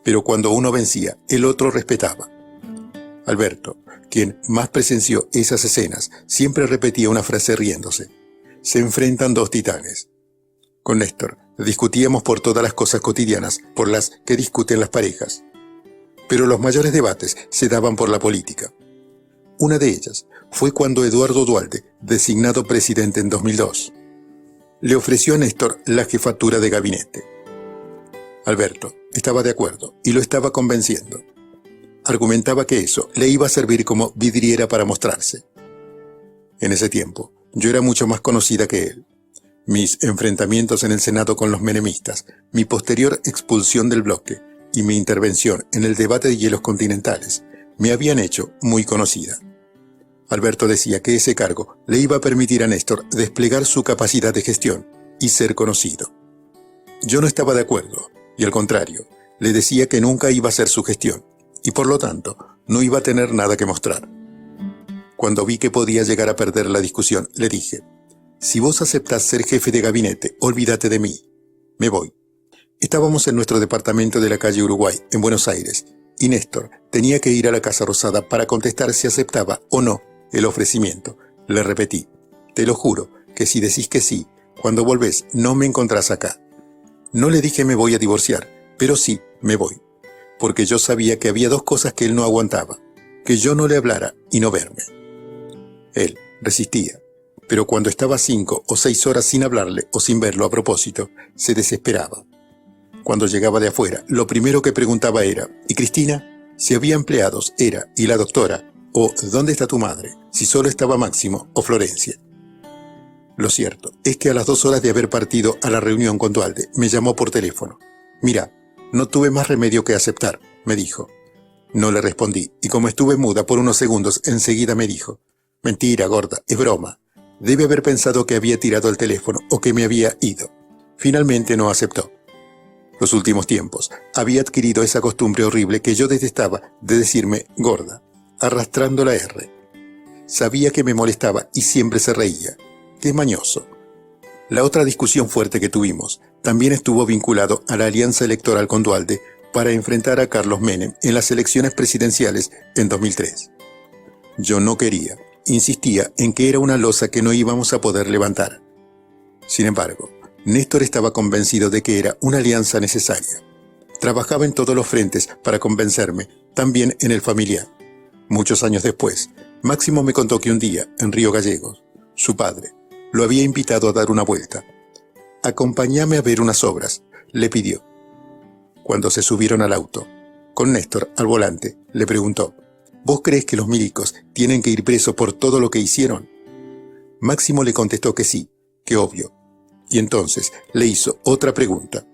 Pero cuando uno vencía, el otro respetaba. Alberto, quien más presenció esas escenas, siempre repetía una frase riéndose: se enfrentan dos titanes. Con Néstor discutíamos por todas las cosas cotidianas por las que discuten las parejas. Pero los mayores debates se daban por la política. Una de ellas fue cuando Eduardo Duhalde, designado presidente en 2002, le ofreció a Néstor la jefatura de gabinete. Alberto estaba de acuerdo y lo estaba convenciendo. Argumentaba que eso le iba a servir como vidriera para mostrarse. En ese tiempo, yo era mucho más conocida que él. Mis enfrentamientos en el Senado con los menemistas, mi posterior expulsión del bloque y mi intervención en el debate de hielos continentales me habían hecho muy conocida. Alberto decía que ese cargo le iba a permitir a Néstor desplegar su capacidad de gestión y ser conocido. Yo no estaba de acuerdo, y al contrario, le decía que nunca iba a ser su gestión, y por lo tanto no iba a tener nada que mostrar. Cuando vi que podía llegar a perder la discusión, le dije: si vos aceptás ser jefe de gabinete, olvídate de mí. Me voy. Estábamos en nuestro departamento de la calle Uruguay, en Buenos Aires, y Néstor tenía que ir a la Casa Rosada para contestar si aceptaba o no el ofrecimiento. Le repetí: te lo juro que si decís que sí, cuando volvés no me encontrás acá. No le dije me voy a divorciar, pero sí me voy, porque yo sabía que había dos cosas que él no aguantaba: que yo no le hablara y no verme. Él resistía, pero cuando estaba 5 o 6 horas sin hablarle o sin verlo a propósito, se desesperaba. Cuando llegaba de afuera, lo primero que preguntaba era: ¿y Cristina? Si había empleados, era ¿y la doctora? O ¿dónde está tu madre? Si solo estaba Máximo o Florencia. Lo cierto es que a las 2 horas de haber partido a la reunión con Duhalde, me llamó por teléfono. Mira, no tuve más remedio que aceptar, me dijo. No le respondí, y como estuve muda por unos segundos, enseguida me dijo: mentira, gorda, es broma. Debe haber pensado que había tirado el teléfono o que me había ido. Finalmente no aceptó. Los últimos tiempos había adquirido esa costumbre horrible que yo detestaba de decirme gorda, arrastrando la R. Sabía que me molestaba y siempre se reía. ¡Qué mañoso! La otra discusión fuerte que tuvimos también estuvo vinculado a la alianza electoral con Duhalde para enfrentar a Carlos Menem en las elecciones presidenciales en 2003. Yo no quería, insistía en que era una losa que no íbamos a poder levantar. Sin embargo, Néstor estaba convencido de que era una alianza necesaria. Trabajaba en todos los frentes para convencerme, también en el familiar. Muchos años después, Máximo me contó que un día, en Río Gallegos, su padre lo había invitado a dar una vuelta. «Acompáñame a ver unas obras», le pidió. Cuando se subieron al auto, con Néstor al volante, le preguntó: «¿Vos crees que los milicos tienen que ir presos por todo lo que hicieron?» Máximo le contestó que sí, que obvio. Y entonces le hizo otra pregunta: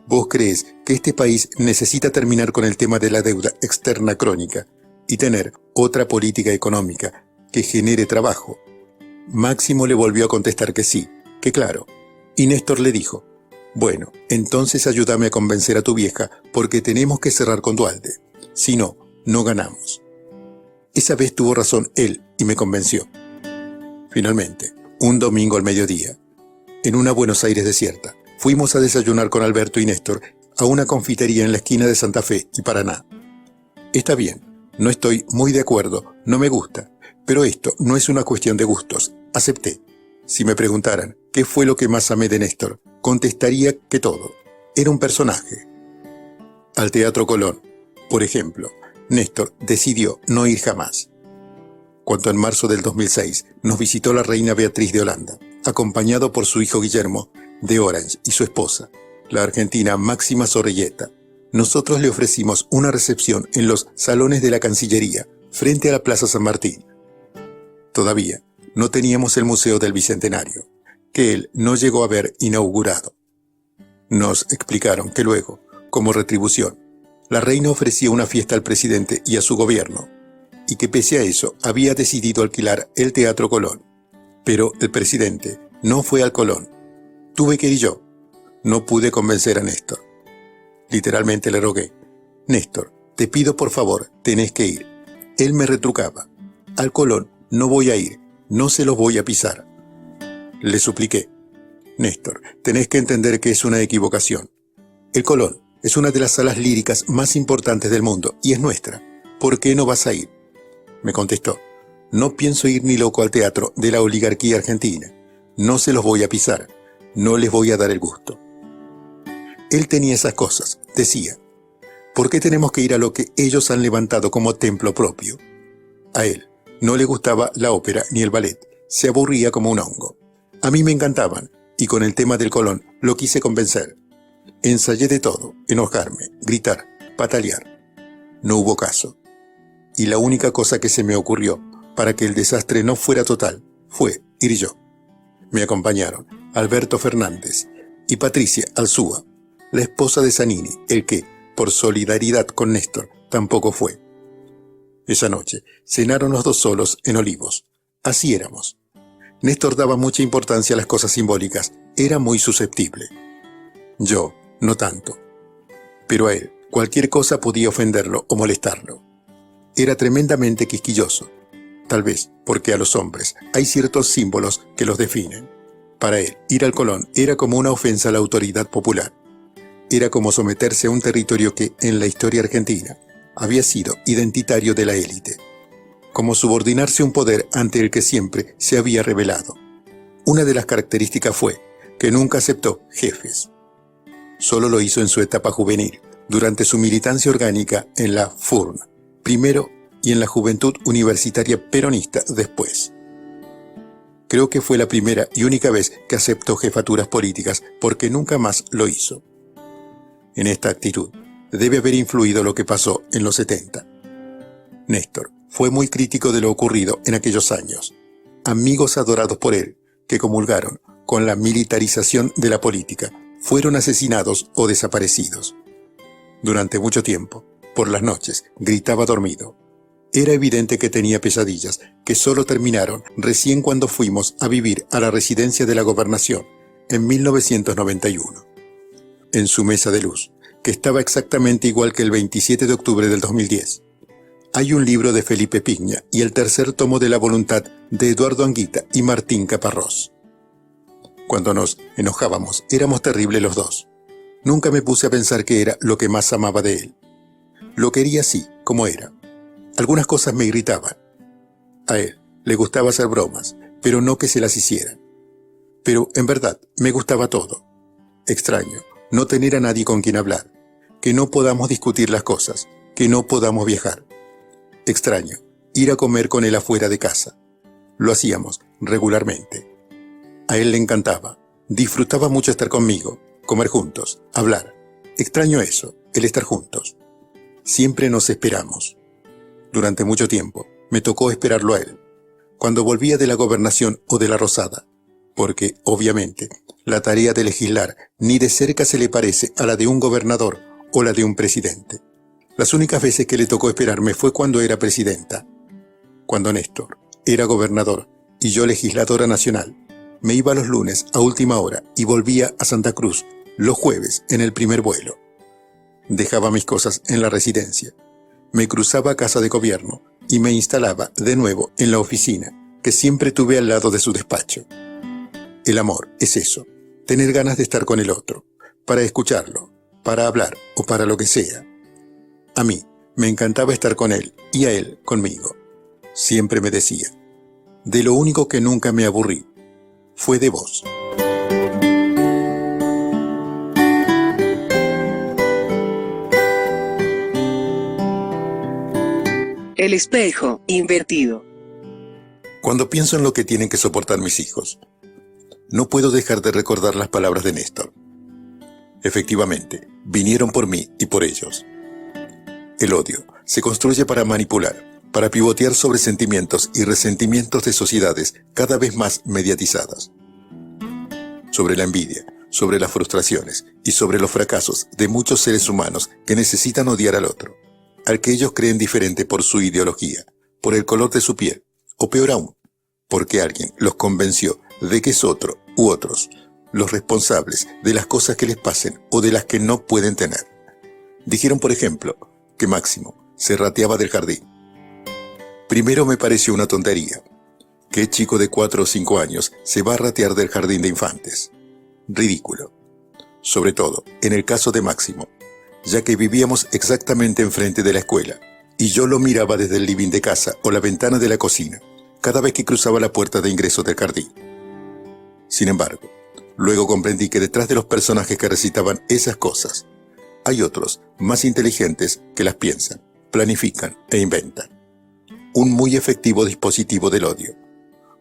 ¿vos crees que este país necesita terminar con el tema de la deuda externa crónica y tener otra política económica que genere trabajo? Máximo le volvió a contestar que sí, que claro. Y Néstor le dijo: bueno, entonces ayúdame a convencer a tu vieja porque tenemos que cerrar con Duhalde. Si no, no ganamos. Esa vez tuvo razón él y me convenció. Finalmente, un domingo al mediodía, en una Buenos Aires desierta, fuimos a desayunar con Alberto y Néstor a una confitería en la esquina de Santa Fe y Paraná. Está bien, no estoy muy de acuerdo, no me gusta, pero esto no es una cuestión de gustos. Acepté. Si me preguntaran qué fue lo que más amé de Néstor, contestaría que todo. Era un personaje. Al Teatro Colón, por ejemplo, Néstor decidió no ir jamás. Cuando en marzo del 2006 nos visitó la reina Beatriz de Holanda, acompañado por su hijo Guillermo de Orange y su esposa, la argentina Máxima Zorrilleta, nosotros le ofrecimos una recepción en los salones de la Cancillería, frente a la Plaza San Martín. Todavía no teníamos el Museo del Bicentenario, que él no llegó a ver inaugurado. Nos explicaron que luego, como retribución, la reina ofrecía una fiesta al presidente y a su gobierno, y que pese a eso había decidido alquilar el Teatro Colón. Pero el presidente no fue al Colón. Tuve que ir yo. No pude convencer a Néstor. Literalmente le rogué: Néstor, te pido por favor, tenés que ir. Él me retrucaba, al Colón no voy a ir, no se los voy a pisar. Le supliqué, Néstor, tenés que entender que es una equivocación. El Colón es una de las salas líricas más importantes del mundo y es nuestra. ¿Por qué no vas a ir? Me contestó, no pienso ir ni loco al teatro de la oligarquía argentina. No se los voy a pisar, no les voy a dar el gusto. Él tenía esas cosas, decía. ¿Por qué tenemos que ir a lo que ellos han levantado como templo propio? A él no le gustaba la ópera ni el ballet, se aburría como un hongo. A mí me encantaban, y con el tema del Colón lo quise convencer. Ensayé de todo, enojarme, gritar, patalear. No hubo caso. Y la única cosa que se me ocurrió, para que el desastre no fuera total, fue ir yo. Me acompañaron Alberto Fernández y Patricia Alzúa, la esposa de Zanini, el que, por solidaridad con Néstor, tampoco fue. Esa noche cenaron los dos solos en Olivos. Así éramos. Néstor daba mucha importancia a las cosas simbólicas, era muy susceptible. Yo, no tanto. Pero a él, cualquier cosa podía ofenderlo o molestarlo. Era tremendamente quisquilloso, tal vez porque a los hombres hay ciertos símbolos que los definen. Para él, ir al Colón era como una ofensa a la autoridad popular. Era como someterse a un territorio que, en la historia argentina, había sido identitario de la élite. Como subordinarse a un poder ante el que siempre se había rebelado. Una de las características fue que nunca aceptó jefes. Solo lo hizo en su etapa juvenil, durante su militancia orgánica en la FURN, primero, y en la Juventud Universitaria Peronista después. Creo que fue la primera y única vez que aceptó jefaturas políticas porque nunca más lo hizo. En esta actitud debe haber influido lo que pasó en los 70. Néstor fue muy crítico de lo ocurrido en aquellos años. Amigos adorados por él, que comulgaron con la militarización de la política, fueron asesinados o desaparecidos. Durante mucho tiempo, por las noches, gritaba dormido. Era evidente que tenía pesadillas, que solo terminaron recién cuando fuimos a vivir a la residencia de la Gobernación, en 1991. En su mesa de luz, que estaba exactamente igual que el 27 de octubre del 2010, hay un libro de Felipe Piña y el tercer tomo de La Voluntad de Eduardo Anguita y Martín Caparrós. Cuando nos enojábamos, éramos terribles los dos. Nunca me puse a pensar que era lo que más amaba de él. Lo quería así, como era. Algunas cosas me irritaban. A él le gustaba hacer bromas, pero no que se las hicieran. Pero, en verdad, me gustaba todo. Extraño no tener a nadie con quien hablar, que no podamos discutir las cosas, que no podamos viajar. Extraño ir a comer con él afuera de casa. Lo hacíamos regularmente. A él le encantaba, disfrutaba mucho estar conmigo, comer juntos, hablar. Extraño eso, el estar juntos. Siempre nos esperamos. Durante mucho tiempo me tocó esperarlo a él, cuando volvía de la Gobernación o de la Rosada, porque, obviamente, la tarea de legislar ni de cerca se le parece a la de un gobernador o la de un presidente. Las únicas veces que le tocó esperarme fue cuando era presidenta. Cuando Néstor era gobernador y yo legisladora nacional, me iba los lunes a última hora y volvía a Santa Cruz los jueves en el primer vuelo. Dejaba mis cosas en la residencia, me cruzaba a casa de gobierno y me instalaba de nuevo en la oficina que siempre tuve al lado de su despacho. El amor es eso, tener ganas de estar con el otro, para escucharlo, para hablar o para lo que sea. A mí me encantaba estar con él y a él conmigo. Siempre me decía, de lo único que nunca me aburrí fue de vos. El espejo invertido. Cuando pienso en lo que tienen que soportar mis hijos, no puedo dejar de recordar las palabras de Néstor. Efectivamente, vinieron por mí y por ellos. El odio se construye para manipular, para pivotear sobre sentimientos y resentimientos de sociedades cada vez más mediatizadas. Sobre la envidia, sobre las frustraciones y sobre los fracasos de muchos seres humanos que necesitan odiar al otro, al que ellos creen diferente por su ideología, por el color de su piel, o peor aún, porque alguien los convenció de que es otro u otros los responsables de las cosas que les pasen o de las que no pueden tener. Dijeron, por ejemplo, que Máximo se rateaba del jardín. Primero me pareció una tontería. ¿Qué chico de 4 o 5 años se va a ratear del jardín de infantes? Ridículo. Sobre todo, en el caso de Máximo, ya que vivíamos exactamente enfrente de la escuela, y yo lo miraba desde el living de casa o la ventana de la cocina, cada vez que cruzaba la puerta de ingreso del jardín. Sin embargo, luego comprendí que detrás de los personajes que recitaban esas cosas, hay otros, más inteligentes, que las piensan, planifican e inventan. Un muy efectivo dispositivo del odio,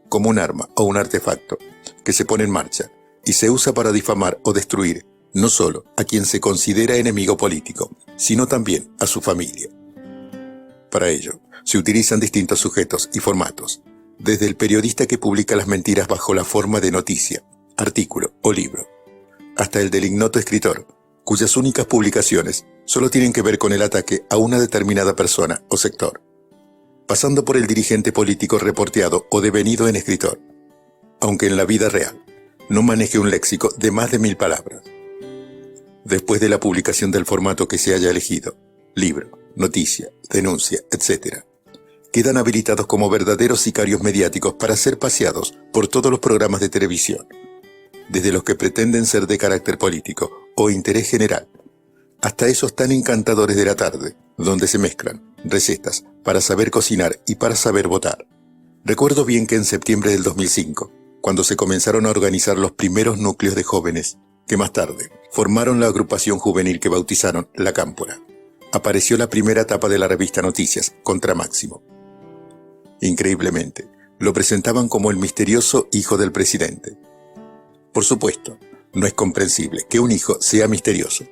como un arma o un artefacto, que se pone en marcha y se usa para difamar o destruir no solo a quien se considera enemigo político, sino también a su familia. Para ello, se utilizan distintos sujetos y formatos, desde el periodista que publica las mentiras bajo la forma de noticia, artículo o libro, hasta el del ignoto escritor, cuyas únicas publicaciones solo tienen que ver con el ataque a una determinada persona o sector, pasando por el dirigente político reporteado o devenido en escritor, aunque en la vida real no maneje un léxico de más de 1000 palabras. Después de la publicación del formato que se haya elegido, libro, noticia, denuncia, etc., quedan habilitados como verdaderos sicarios mediáticos para ser paseados por todos los programas de televisión, desde los que pretenden ser de carácter político o interés general, hasta esos tan encantadores de la tarde, donde se mezclan recetas para saber cocinar y para saber votar. Recuerdo bien que en septiembre del 2005, cuando se comenzaron a organizar los primeros núcleos de jóvenes, que más tarde formaron la agrupación juvenil que bautizaron La Cámpora, apareció la primera tapa de la revista Noticias contra Máximo. Increíblemente, lo presentaban como el misterioso hijo del presidente. Por supuesto, no es comprensible que un hijo sea misterioso,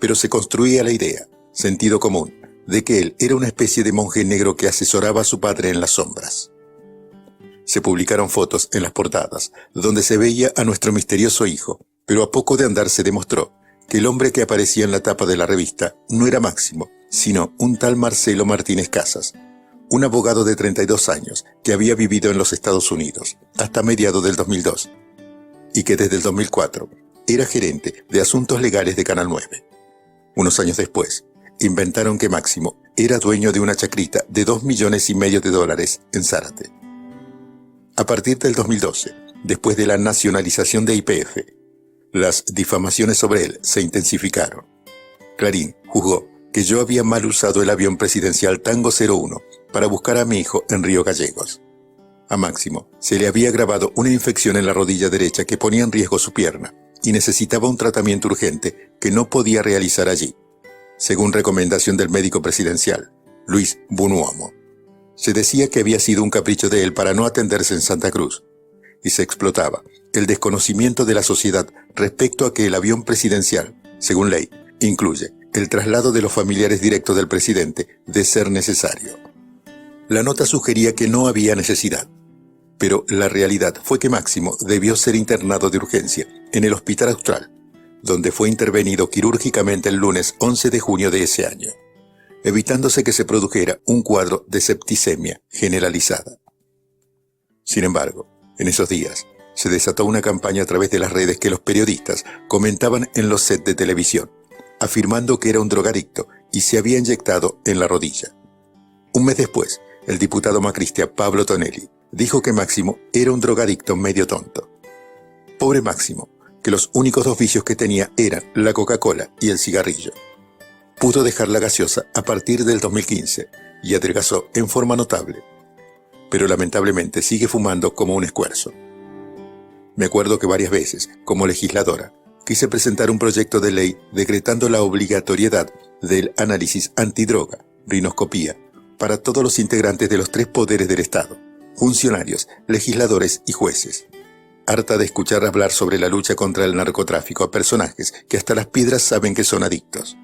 pero se construía la idea, sentido común, de que él era una especie de monje negro que asesoraba a su padre en las sombras. Se publicaron fotos en las portadas, donde se veía a nuestro misterioso hijo, pero a poco de andar se demostró que el hombre que aparecía en la tapa de la revista no era Máximo, sino un tal Marcelo Martínez Casas, un abogado de 32 años que había vivido en los Estados Unidos hasta mediados del 2002 y que desde el 2004 era gerente de asuntos legales de Canal 9. Unos años después, inventaron que Máximo era dueño de una chacrita de $2,5 millones en Zárate. A partir del 2012, después de la nacionalización de YPF, las difamaciones sobre él se intensificaron. Clarín juzgó que yo había mal usado el avión presidencial Tango 01 para buscar a mi hijo en Río Gallegos. A Máximo se le había agravado una infección en la rodilla derecha que ponía en riesgo su pierna y necesitaba un tratamiento urgente que no podía realizar allí, según recomendación del médico presidencial, Luis Bunuomo. Se decía que había sido un capricho de él para no atenderse en Santa Cruz, y se explotaba el desconocimiento de la sociedad respecto a que el avión presidencial, según ley, incluye el traslado de los familiares directos del presidente de ser necesario. La nota sugería que no había necesidad, pero la realidad fue que Máximo debió ser internado de urgencia en el Hospital Austral, donde fue intervenido quirúrgicamente el lunes 11 de junio de ese año, evitándose que se produjera un cuadro de septicemia generalizada. Sin embargo, en esos días, se desató una campaña a través de las redes que los periodistas comentaban en los sets de televisión, afirmando que era un drogadicto y se había inyectado en la rodilla. Un mes después, el diputado macrista Pablo Tonelli dijo que Máximo era un drogadicto medio tonto. Pobre Máximo, que los únicos 2 vicios que tenía eran la Coca-Cola y el cigarrillo. Pudo dejar la gaseosa a partir del 2015 y adelgazó en forma notable, pero lamentablemente sigue fumando como un escuerzo. Me acuerdo que varias veces, como legisladora, quise presentar un proyecto de ley decretando la obligatoriedad del análisis antidroga, rinoscopía, para todos los integrantes de los 3 poderes del Estado, funcionarios, legisladores y jueces. Harta de escuchar hablar sobre la lucha contra el narcotráfico a personajes que hasta las piedras saben que son adictos.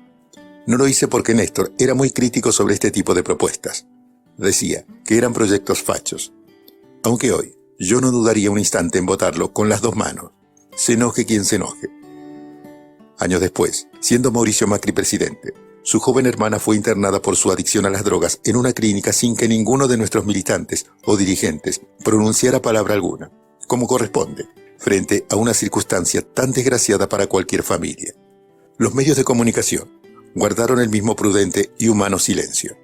No lo hice porque Néstor era muy crítico sobre este tipo de propuestas. Decía que eran proyectos fachos. Aunque hoy yo no dudaría un instante en votarlo con las 2 manos. Se enoje quien se enoje. Años después, siendo Mauricio Macri presidente, su joven hermana fue internada por su adicción a las drogas en una clínica sin que ninguno de nuestros militantes o dirigentes pronunciara palabra alguna, como corresponde, frente a una circunstancia tan desgraciada para cualquier familia. Los medios de comunicación, guardaron el mismo prudente y humano silencio.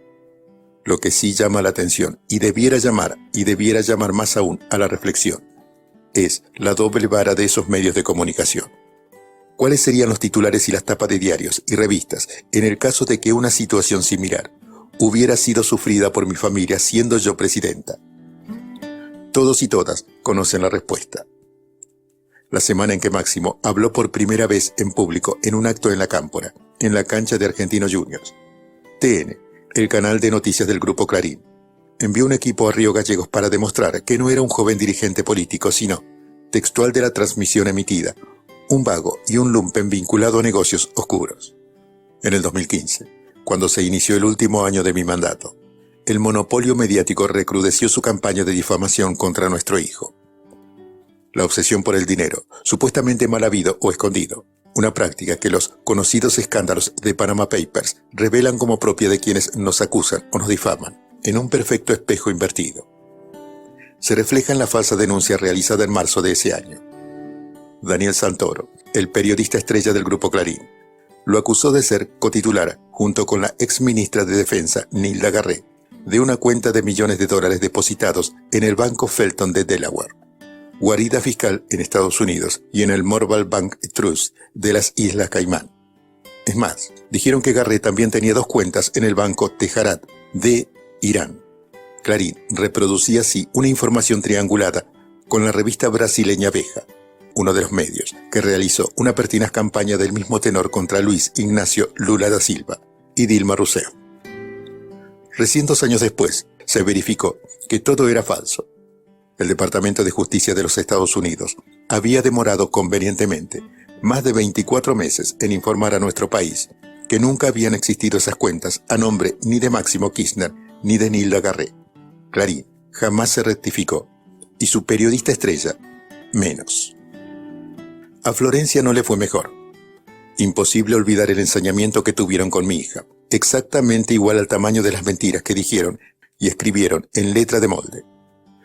Lo que sí llama la atención, y debiera llamar más aún a la reflexión, es la doble vara de esos medios de comunicación. ¿Cuáles serían los titulares y las tapas de diarios y revistas en el caso de que una situación similar hubiera sido sufrida por mi familia siendo yo presidenta? Todos y todas conocen la respuesta. La semana en que Máximo habló por primera vez en público en un acto en la Cámpora, en la cancha de Argentinos Juniors, TN, el canal de noticias del Grupo Clarín, envió un equipo a Río Gallegos para demostrar que no era un joven dirigente político, sino, textual de la transmisión emitida, un vago y un lumpen vinculado a negocios oscuros. En el 2015, cuando se inició el último año de mi mandato, el monopolio mediático recrudeció su campaña de difamación contra nuestro hijo. La obsesión por el dinero, supuestamente mal habido o escondido, una práctica que los conocidos escándalos de Panama Papers revelan como propia de quienes nos acusan o nos difaman, en un perfecto espejo invertido. Se refleja en la falsa denuncia realizada en marzo de ese año. Daniel Santoro, el periodista estrella del Grupo Clarín, lo acusó de ser cotitular, junto con la ex ministra de Defensa, Nilda Garré, de una cuenta de millones de dólares depositados en el Banco Felton de Delaware, guarida fiscal en Estados Unidos, y en el Morval Bank Trust de las Islas Caimán. Es más, dijeron que Garré también tenía 2 cuentas en el Banco Tejarat de Irán. Clarín reproducía así una información triangulada con la revista brasileña Veja, uno de los medios que realizó una pertinaz campaña del mismo tenor contra Luis Ignacio Lula da Silva y Dilma Rousseff. Recién 2 años después, se verificó que todo era falso. El Departamento de Justicia de los Estados Unidos había demorado convenientemente más de 24 meses en informar a nuestro país que nunca habían existido esas cuentas a nombre ni de Máximo Kirchner ni de Nilda Garré. Clarín jamás se rectificó, y su periodista estrella, menos. A Florencia no le fue mejor. Imposible olvidar el ensañamiento que tuvieron con mi hija, exactamente igual al tamaño de las mentiras que dijeron y escribieron en letra de molde.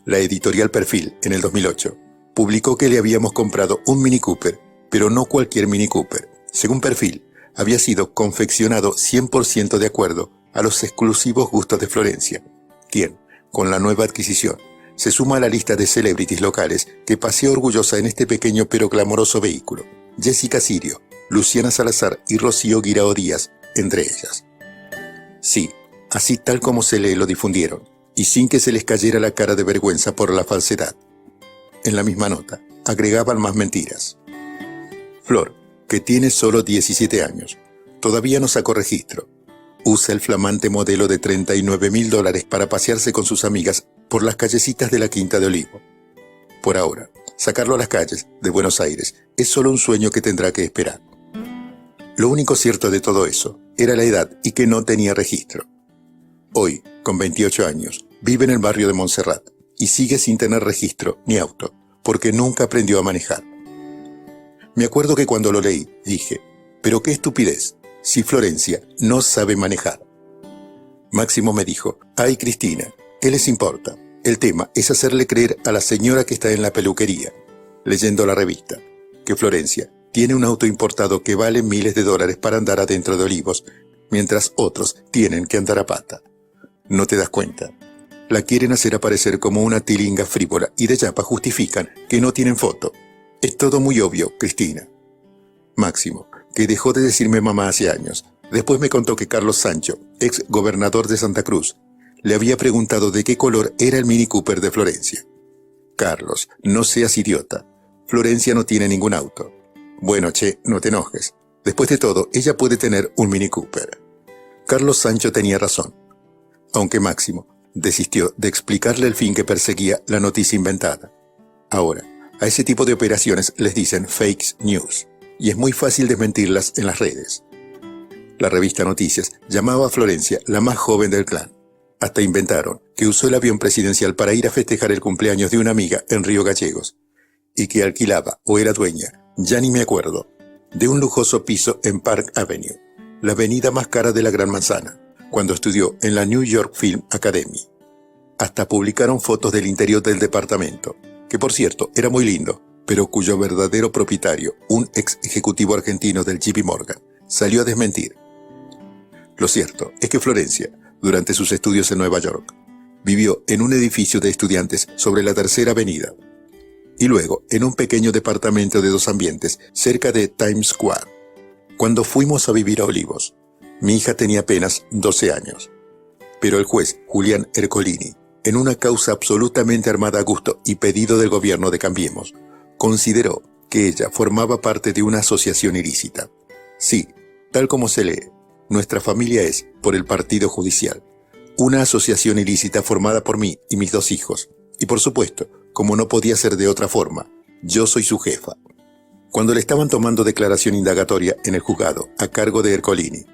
La editorial Perfil, en el 2008, publicó que le habíamos comprado un Mini Cooper, pero no cualquier Mini Cooper. Según Perfil, había sido confeccionado 100% de acuerdo a los exclusivos gustos de Florencia, quien, con la nueva adquisición, se suma a la lista de celebrities locales que pasea orgullosa en este pequeño pero clamoroso vehículo. Jessica Sirio, Luciana Salazar y Rocío Guirao Díaz, entre ellas. Sí, así tal como se lee lo difundieron, y sin que se les cayera la cara de vergüenza por la falsedad. En la misma nota, agregaban más mentiras. Flor, que tiene solo 17 años, todavía no sacó registro. Usa el flamante modelo de $39.000 para pasearse con sus amigas por las callecitas de la Quinta de Olivo. Por ahora, sacarlo a las calles de Buenos Aires es solo un sueño que tendrá que esperar. Lo único cierto de todo eso era la edad y que no tenía registro. Hoy, con 28 años, vive en el barrio de Montserrat y sigue sin tener registro ni auto, porque nunca aprendió a manejar. Me acuerdo que cuando lo leí, dije, pero qué estupidez, si Florencia no sabe manejar. Máximo me dijo, ay Cristina, ¿qué les importa? El tema es hacerle creer a la señora que está en la peluquería, leyendo la revista, que Florencia tiene un auto importado que vale miles de dólares para andar adentro de Olivos, mientras otros tienen que andar a pata. ¿No te das cuenta? La quieren hacer aparecer como una tilinga frívola y de chapa justifican que no tienen foto. Es todo muy obvio, Cristina. Máximo, que dejó de decirme mamá hace años, después me contó que Carlos Sancho, ex gobernador de Santa Cruz, le había preguntado de qué color era el Mini Cooper de Florencia. Carlos, no seas idiota. Florencia no tiene ningún auto. Bueno, che, no te enojes. Después de todo, ella puede tener un Mini Cooper. Carlos Sancho tenía razón. Aunque Máximo desistió de explicarle el fin que perseguía la noticia inventada. Ahora, a ese tipo de operaciones les dicen fake news, y es muy fácil desmentirlas en las redes. La revista Noticias llamaba a Florencia la más joven del clan. Hasta inventaron que usó el avión presidencial para ir a festejar el cumpleaños de una amiga en Río Gallegos, y que alquilaba, o era dueña, ya ni me acuerdo, de un lujoso piso en Park Avenue, la avenida más cara de la Gran Manzana, cuando estudió en la New York Film Academy. Hasta publicaron fotos del interior del departamento, que por cierto era muy lindo, pero cuyo verdadero propietario, un ex ejecutivo argentino del JP Morgan, salió a desmentir. Lo cierto es que Florencia, durante sus estudios en Nueva York, vivió en un edificio de estudiantes sobre la Tercera Avenida y luego en un pequeño departamento de 2 ambientes cerca de Times Square. Cuando fuimos a vivir a Olivos, mi hija tenía apenas 12 años. Pero el juez Julián Ercolini, en una causa absolutamente armada a gusto y pedido del gobierno de Cambiemos, consideró que ella formaba parte de una asociación ilícita. Sí, tal como se lee, nuestra familia es, por el partido judicial, una asociación ilícita formada por mí y mis 2 hijos. Y por supuesto, como no podía ser de otra forma, yo soy su jefa. Cuando le estaban tomando declaración indagatoria en el juzgado a cargo de Ercolini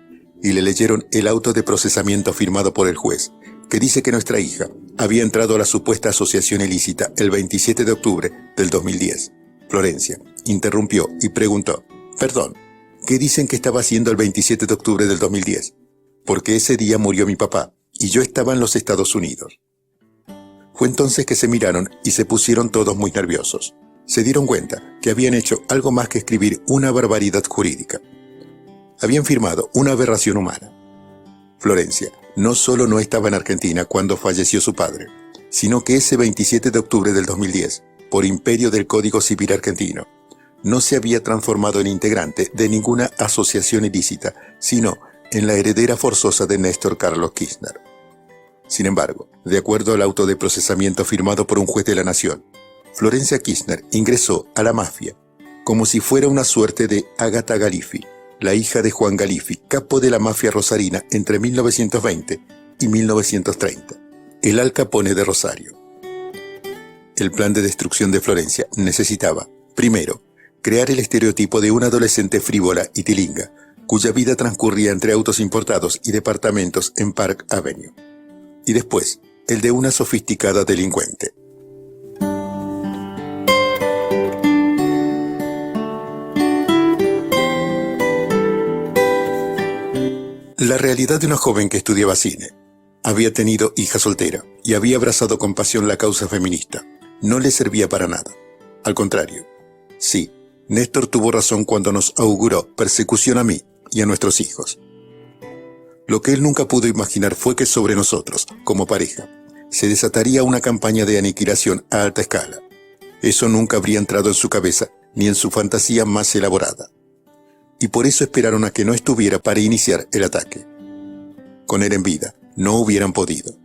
y le leyeron el auto de procesamiento firmado por el juez, que dice que nuestra hija había entrado a la supuesta asociación ilícita el 27 de octubre del 2010, Florencia interrumpió y preguntó: «Perdón, ¿qué dicen que estaba haciendo el 27 de octubre del 2010? Porque ese día murió mi papá y yo estaba en los Estados Unidos». Fue entonces que se miraron y se pusieron todos muy nerviosos. Se dieron cuenta que habían hecho algo más que escribir una barbaridad jurídica. Habían firmado una aberración humana. Florencia no solo no estaba en Argentina cuando falleció su padre, sino que ese 27 de octubre del 2010, por imperio del Código Civil argentino, no se había transformado en integrante de ninguna asociación ilícita, sino en la heredera forzosa de Néstor Carlos Kirchner. Sin embargo, de acuerdo al auto de procesamiento firmado por un juez de la Nación, Florencia Kirchner ingresó a la mafia como si fuera una suerte de Agata Galifi, la hija de Juan Galifi, capo de la mafia rosarina entre 1920 y 1930, el Al Capone de Rosario. El plan de destrucción de Florencia necesitaba, primero, crear el estereotipo de una adolescente frívola y tilinga, cuya vida transcurría entre autos importados y departamentos en Park Avenue, y después, el de una sofisticada delincuente. La realidad de una joven que estudiaba cine, había tenido hija soltera y había abrazado con pasión la causa feminista, no le servía para nada. Al contrario, sí, Néstor tuvo razón cuando nos auguró persecución a mí y a nuestros hijos. Lo que él nunca pudo imaginar fue que sobre nosotros, como pareja, se desataría una campaña de aniquilación a alta escala. Eso nunca habría entrado en su cabeza ni en su fantasía más elaborada. Y por eso esperaron a que no estuviera para iniciar el ataque. Con él en vida, no hubieran podido.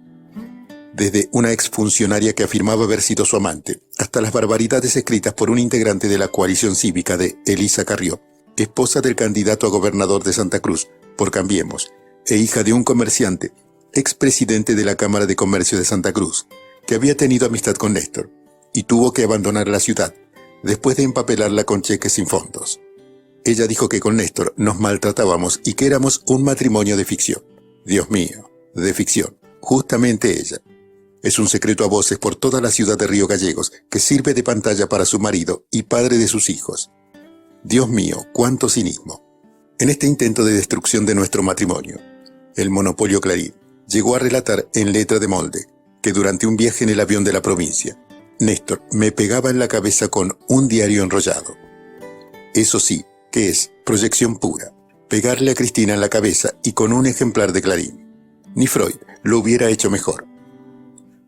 Desde una exfuncionaria que afirmaba haber sido su amante, hasta las barbaridades escritas por un integrante de la coalición cívica de Elisa Carrió, esposa del candidato a gobernador de Santa Cruz, por Cambiemos, e hija de un comerciante, expresidente de la Cámara de Comercio de Santa Cruz, que había tenido amistad con Néstor, y tuvo que abandonar la ciudad, después de empapelarla con cheques sin fondos. Ella dijo que con Néstor nos maltratábamos y que éramos un matrimonio de ficción. Dios mío, de ficción, justamente ella. Es un secreto a voces por toda la ciudad de Río Gallegos, que sirve de pantalla para su marido y padre de sus hijos. Dios mío, cuánto cinismo. En este intento de destrucción de nuestro matrimonio, el monopolio Clarín llegó a relatar en letra de molde que durante un viaje en el avión de la provincia, Néstor me pegaba en la cabeza con un diario enrollado. Eso sí, que es proyección pura, pegarle a Cristina en la cabeza y con un ejemplar de Clarín. Ni Freud lo hubiera hecho mejor.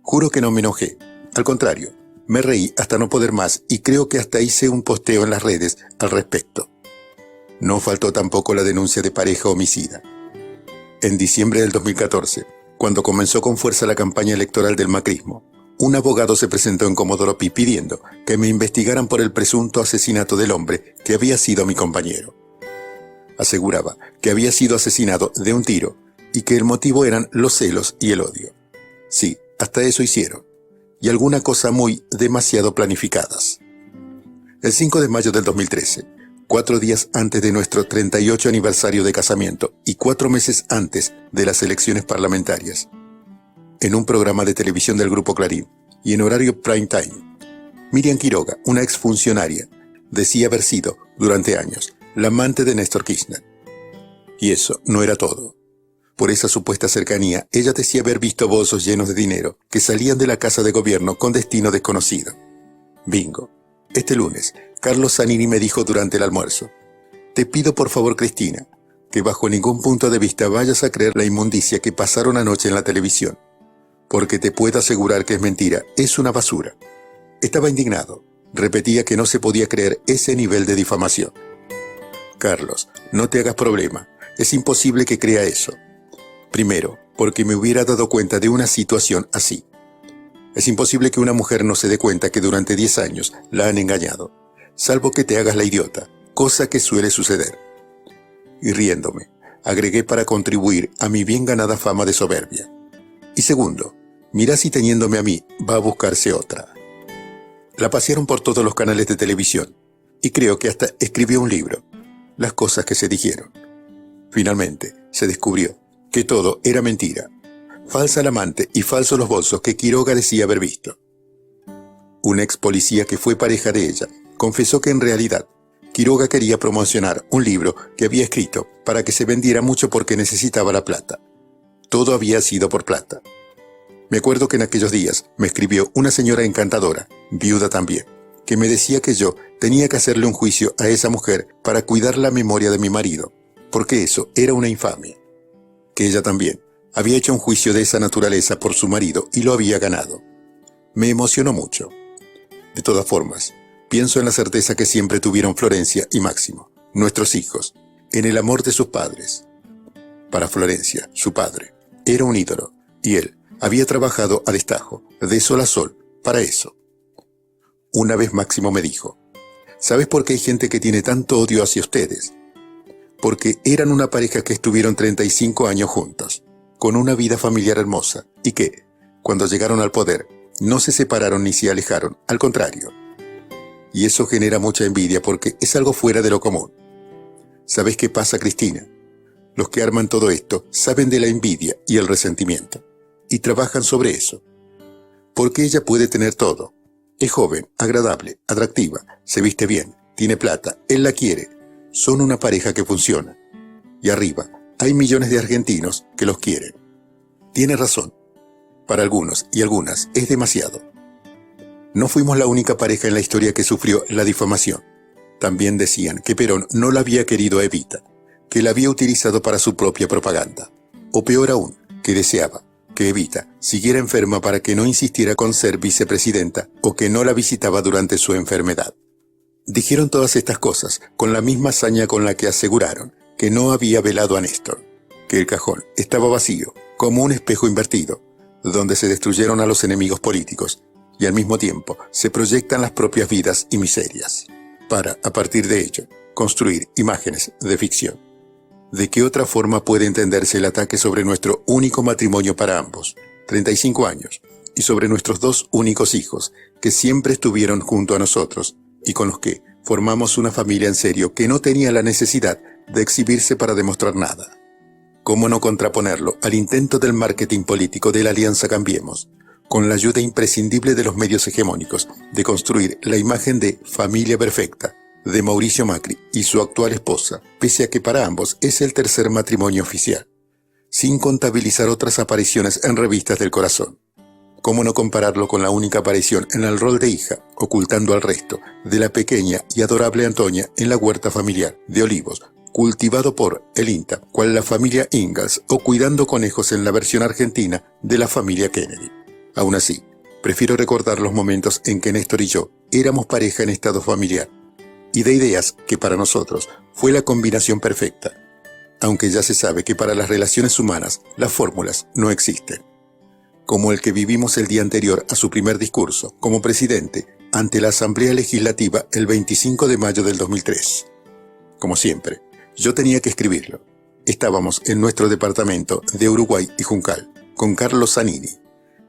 Juro que no me enojé, al contrario, me reí hasta no poder más y creo que hasta hice un posteo en las redes al respecto. No faltó tampoco la denuncia de pareja homicida. En diciembre del 2014, cuando comenzó con fuerza la campaña electoral del macrismo, un abogado se presentó en Comodoro Pi pidiendo que me investigaran por el presunto asesinato del hombre que había sido mi compañero. Aseguraba que había sido asesinado de un tiro y que el motivo eran los celos y el odio. Sí, hasta eso hicieron, y alguna cosa muy demasiado planificadas. El 5 de mayo del 2013, 4 días antes de nuestro 38 aniversario de casamiento y 4 meses antes de las elecciones parlamentarias, en un programa de televisión del Grupo Clarín y en horario prime time, Miriam Quiroga, una exfuncionaria, decía haber sido, durante años, la amante de Néstor Kirchner. Y eso no era todo. Por esa supuesta cercanía, ella decía haber visto bolsos llenos de dinero que salían de la casa de gobierno con destino desconocido. Bingo. Este lunes, Carlos Zanini me dijo durante el almuerzo: «Te pido por favor, Cristina, que bajo ningún punto de vista vayas a creer la inmundicia que pasaron anoche en la televisión, porque te puedo asegurar que es mentira, es una basura. Estaba indignado. Repetía que no se podía creer ese nivel de difamación. Carlos, no te hagas problema. Es imposible que crea eso. Primero, porque me hubiera dado cuenta de una situación así. Es imposible que una mujer no se dé cuenta que durante 10 años la han engañado, salvo que te hagas la idiota, cosa que suele suceder. Y riéndome, agregué para contribuir a mi bien ganada fama de soberbia. Y segundo, mira si teniéndome a mí va a buscarse otra. La pasearon por todos los canales de televisión, y creo que hasta escribió un libro, las cosas que se dijeron. Finalmente, se descubrió que todo era mentira, falsa la amante y falsos los bolsos que Quiroga decía haber visto. Un ex policía que fue pareja de ella confesó que en realidad Quiroga quería promocionar un libro que había escrito para que se vendiera mucho porque necesitaba la plata. Todo había sido por plata. Me acuerdo que en aquellos días me escribió una señora encantadora, viuda también, que me decía que yo tenía que hacerle un juicio a esa mujer para cuidar la memoria de mi marido, porque eso era una infamia. Que ella también había hecho un juicio de esa naturaleza por su marido y lo había ganado. Me emocionó mucho. De todas formas, pienso en la certeza que siempre tuvieron Florencia y Máximo, nuestros hijos, en el amor de sus padres. Para Florencia, su padre, era un ídolo, y él había trabajado a destajo, de sol a sol, para eso. Una vez Máximo me dijo, ¿sabes por qué hay gente que tiene tanto odio hacia ustedes? Porque eran una pareja que estuvieron 35 años juntos, con una vida familiar hermosa, y que, cuando llegaron al poder, no se separaron ni se alejaron, al contrario. Y eso genera mucha envidia porque es algo fuera de lo común. ¿Sabes qué pasa, Cristina? Los que arman todo esto saben de la envidia y el resentimiento, y trabajan sobre eso. Porque ella puede tener todo. Es joven, agradable, atractiva, se viste bien, tiene plata, él la quiere. Son una pareja que funciona. Y arriba, hay millones de argentinos que los quieren. Tiene razón. Para algunos y algunas es demasiado. No fuimos la única pareja en la historia que sufrió la difamación. También decían que Perón no la había querido a Evita, que la había utilizado para su propia propaganda. O peor aún, que deseaba que Evita siguiera enferma para que no insistiera con ser vicepresidenta o que no la visitaba durante su enfermedad. Dijeron todas estas cosas con la misma hazaña con la que aseguraron que no había velado a Néstor, que el cajón estaba vacío, como un espejo invertido, donde se destruyeron a los enemigos políticos y al mismo tiempo se proyectan las propias vidas y miserias, para, a partir de ello, construir imágenes de ficción. ¿De qué otra forma puede entenderse el ataque sobre nuestro único matrimonio para ambos, 35 años, y sobre nuestros 2 únicos hijos, que siempre estuvieron junto a nosotros, y con los que formamos una familia en serio que no tenía la necesidad de exhibirse para demostrar nada? ¿Cómo no contraponerlo al intento del marketing político de la Alianza Cambiemos, con la ayuda imprescindible de los medios hegemónicos, de construir la imagen de familia perfecta de Mauricio Macri y su actual esposa, pese a que para ambos es el tercer matrimonio oficial, sin contabilizar otras apariciones en revistas del corazón? ¿Cómo no compararlo con la única aparición en el rol de hija, ocultando al resto, de la pequeña y adorable Antonia en la huerta familiar de Olivos, cultivado por el INTA, cual la familia Ingalls, o cuidando conejos en la versión argentina de la familia Kennedy? Aún así, prefiero recordar los momentos en que Néstor y yo éramos pareja en estado familiar, y de ideas que para nosotros fue la combinación perfecta, aunque ya se sabe que para las relaciones humanas las fórmulas no existen. Como el que vivimos el día anterior a su primer discurso como presidente ante la Asamblea Legislativa el 25 de mayo del 2003. Como siempre, yo tenía que escribirlo. Estábamos en nuestro departamento de Uruguay y Juncal, con Carlos Zanini,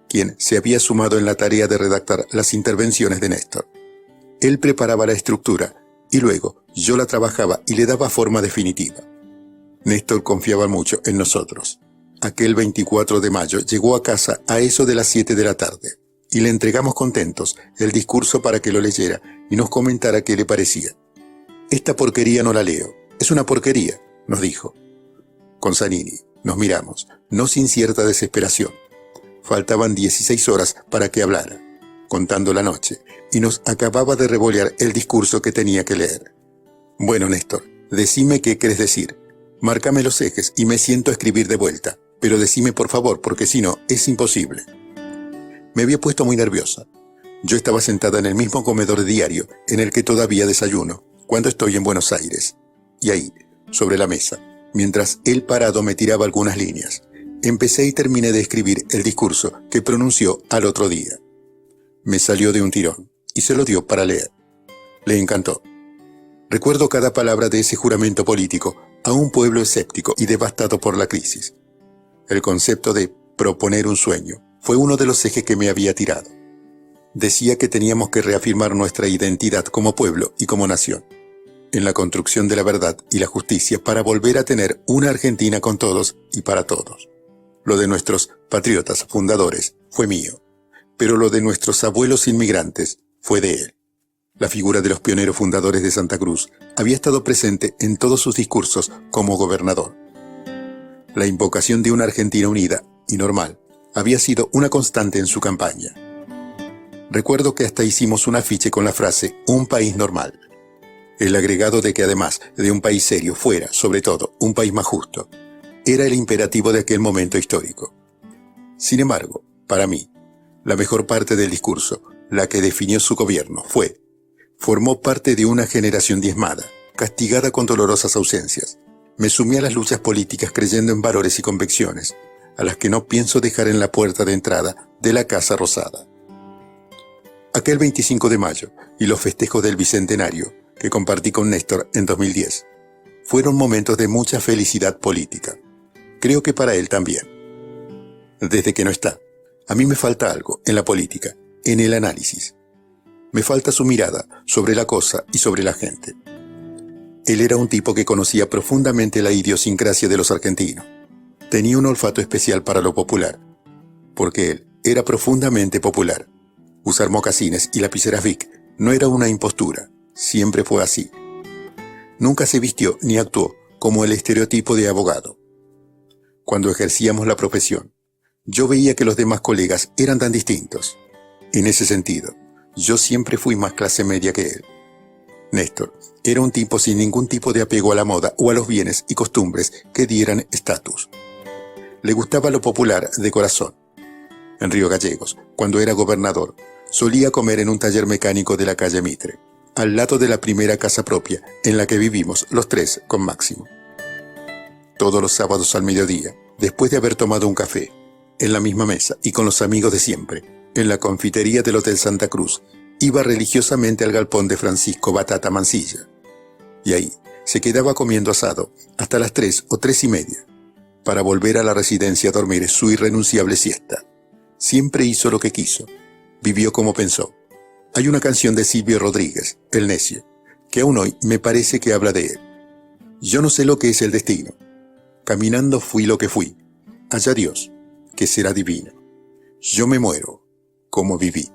quien se había sumado en la tarea de redactar las intervenciones de Néstor. Él preparaba la estructura y luego yo la trabajaba y le daba forma definitiva. Néstor confiaba mucho en nosotros. Aquel 24 de mayo llegó a casa a eso de las 7 de la tarde y le entregamos contentos el discurso para que lo leyera y nos comentara qué le parecía. «Esta porquería no la leo, es una porquería», nos dijo. Con Zanini nos miramos, no sin cierta desesperación. Faltaban 16 horas para que hablara, contando la noche, y nos acababa de revolear el discurso que tenía que leer. «Bueno, Néstor, decime qué querés decir», Márcame los ejes y me siento a escribir de vuelta, pero decime por favor, porque si no, es imposible. Me había puesto muy nerviosa. Yo estaba sentada en el mismo comedor diario en el que todavía desayuno, cuando estoy en Buenos Aires. Y ahí, sobre la mesa, mientras él parado me tiraba algunas líneas, empecé y terminé de escribir el discurso que pronunció al otro día. Me salió de un tirón y se lo dio para leer. Le encantó. Recuerdo cada palabra de ese juramento político a un pueblo escéptico y devastado por la crisis. El concepto de proponer un sueño fue uno de los ejes que me había tirado. Decía que teníamos que reafirmar nuestra identidad como pueblo y como nación, en la construcción de la verdad y la justicia para volver a tener una Argentina con todos y para todos. Lo de nuestros patriotas fundadores fue mío, pero lo de nuestros abuelos inmigrantes fue de él. La figura de los pioneros fundadores de Santa Cruz había estado presente en todos sus discursos como gobernador. La invocación de una Argentina unida y normal había sido una constante en su campaña. Recuerdo que hasta hicimos un afiche con la frase «un país normal». El agregado de que además de un país serio fuera, sobre todo, un país más justo, era el imperativo de aquel momento histórico. Sin embargo, para mí, la mejor parte del discurso, la que definió su gobierno, formó parte de una generación diezmada, castigada con dolorosas ausencias. Me sumí a las luchas políticas creyendo en valores y convicciones, a las que no pienso dejar en la puerta de entrada de la Casa Rosada. Aquel 25 de mayo y los festejos del Bicentenario, que compartí con Néstor en 2010, fueron momentos de mucha felicidad política. Creo que para él también. Desde que no está, a mí me falta algo en la política, en el análisis. Me falta su mirada sobre la cosa y sobre la gente. Él era un tipo que conocía profundamente la idiosincrasia de los argentinos. Tenía un olfato especial para lo popular, porque él era profundamente popular. Usar mocasines y lapiceras Bic no era una impostura, siempre fue así. Nunca se vistió ni actuó como el estereotipo de abogado. Cuando ejercíamos la profesión, yo veía que los demás colegas eran tan distintos. En ese sentido, yo siempre fui más clase media que él. Néstor era un tipo sin ningún tipo de apego a la moda o a los bienes y costumbres que dieran estatus. Le gustaba lo popular de corazón. En Río Gallegos, cuando era gobernador, solía comer en un taller mecánico de la calle Mitre, al lado de la primera casa propia en la que vivimos los tres con Máximo. Todos los sábados al mediodía, después de haber tomado un café, en la misma mesa y con los amigos de siempre, en la confitería del Hotel Santa Cruz, iba religiosamente al galpón de Francisco Batata Mansilla. Y ahí se quedaba comiendo asado hasta las 3 o 3:30, para volver a la residencia a dormir su irrenunciable siesta. Siempre hizo lo que quiso, vivió como pensó. Hay una canción de Silvio Rodríguez, El Necio, que aún hoy me parece que habla de él. Yo no sé lo que es el destino. Caminando fui lo que fui. Allá Dios, que será divino. Yo me muero como viví.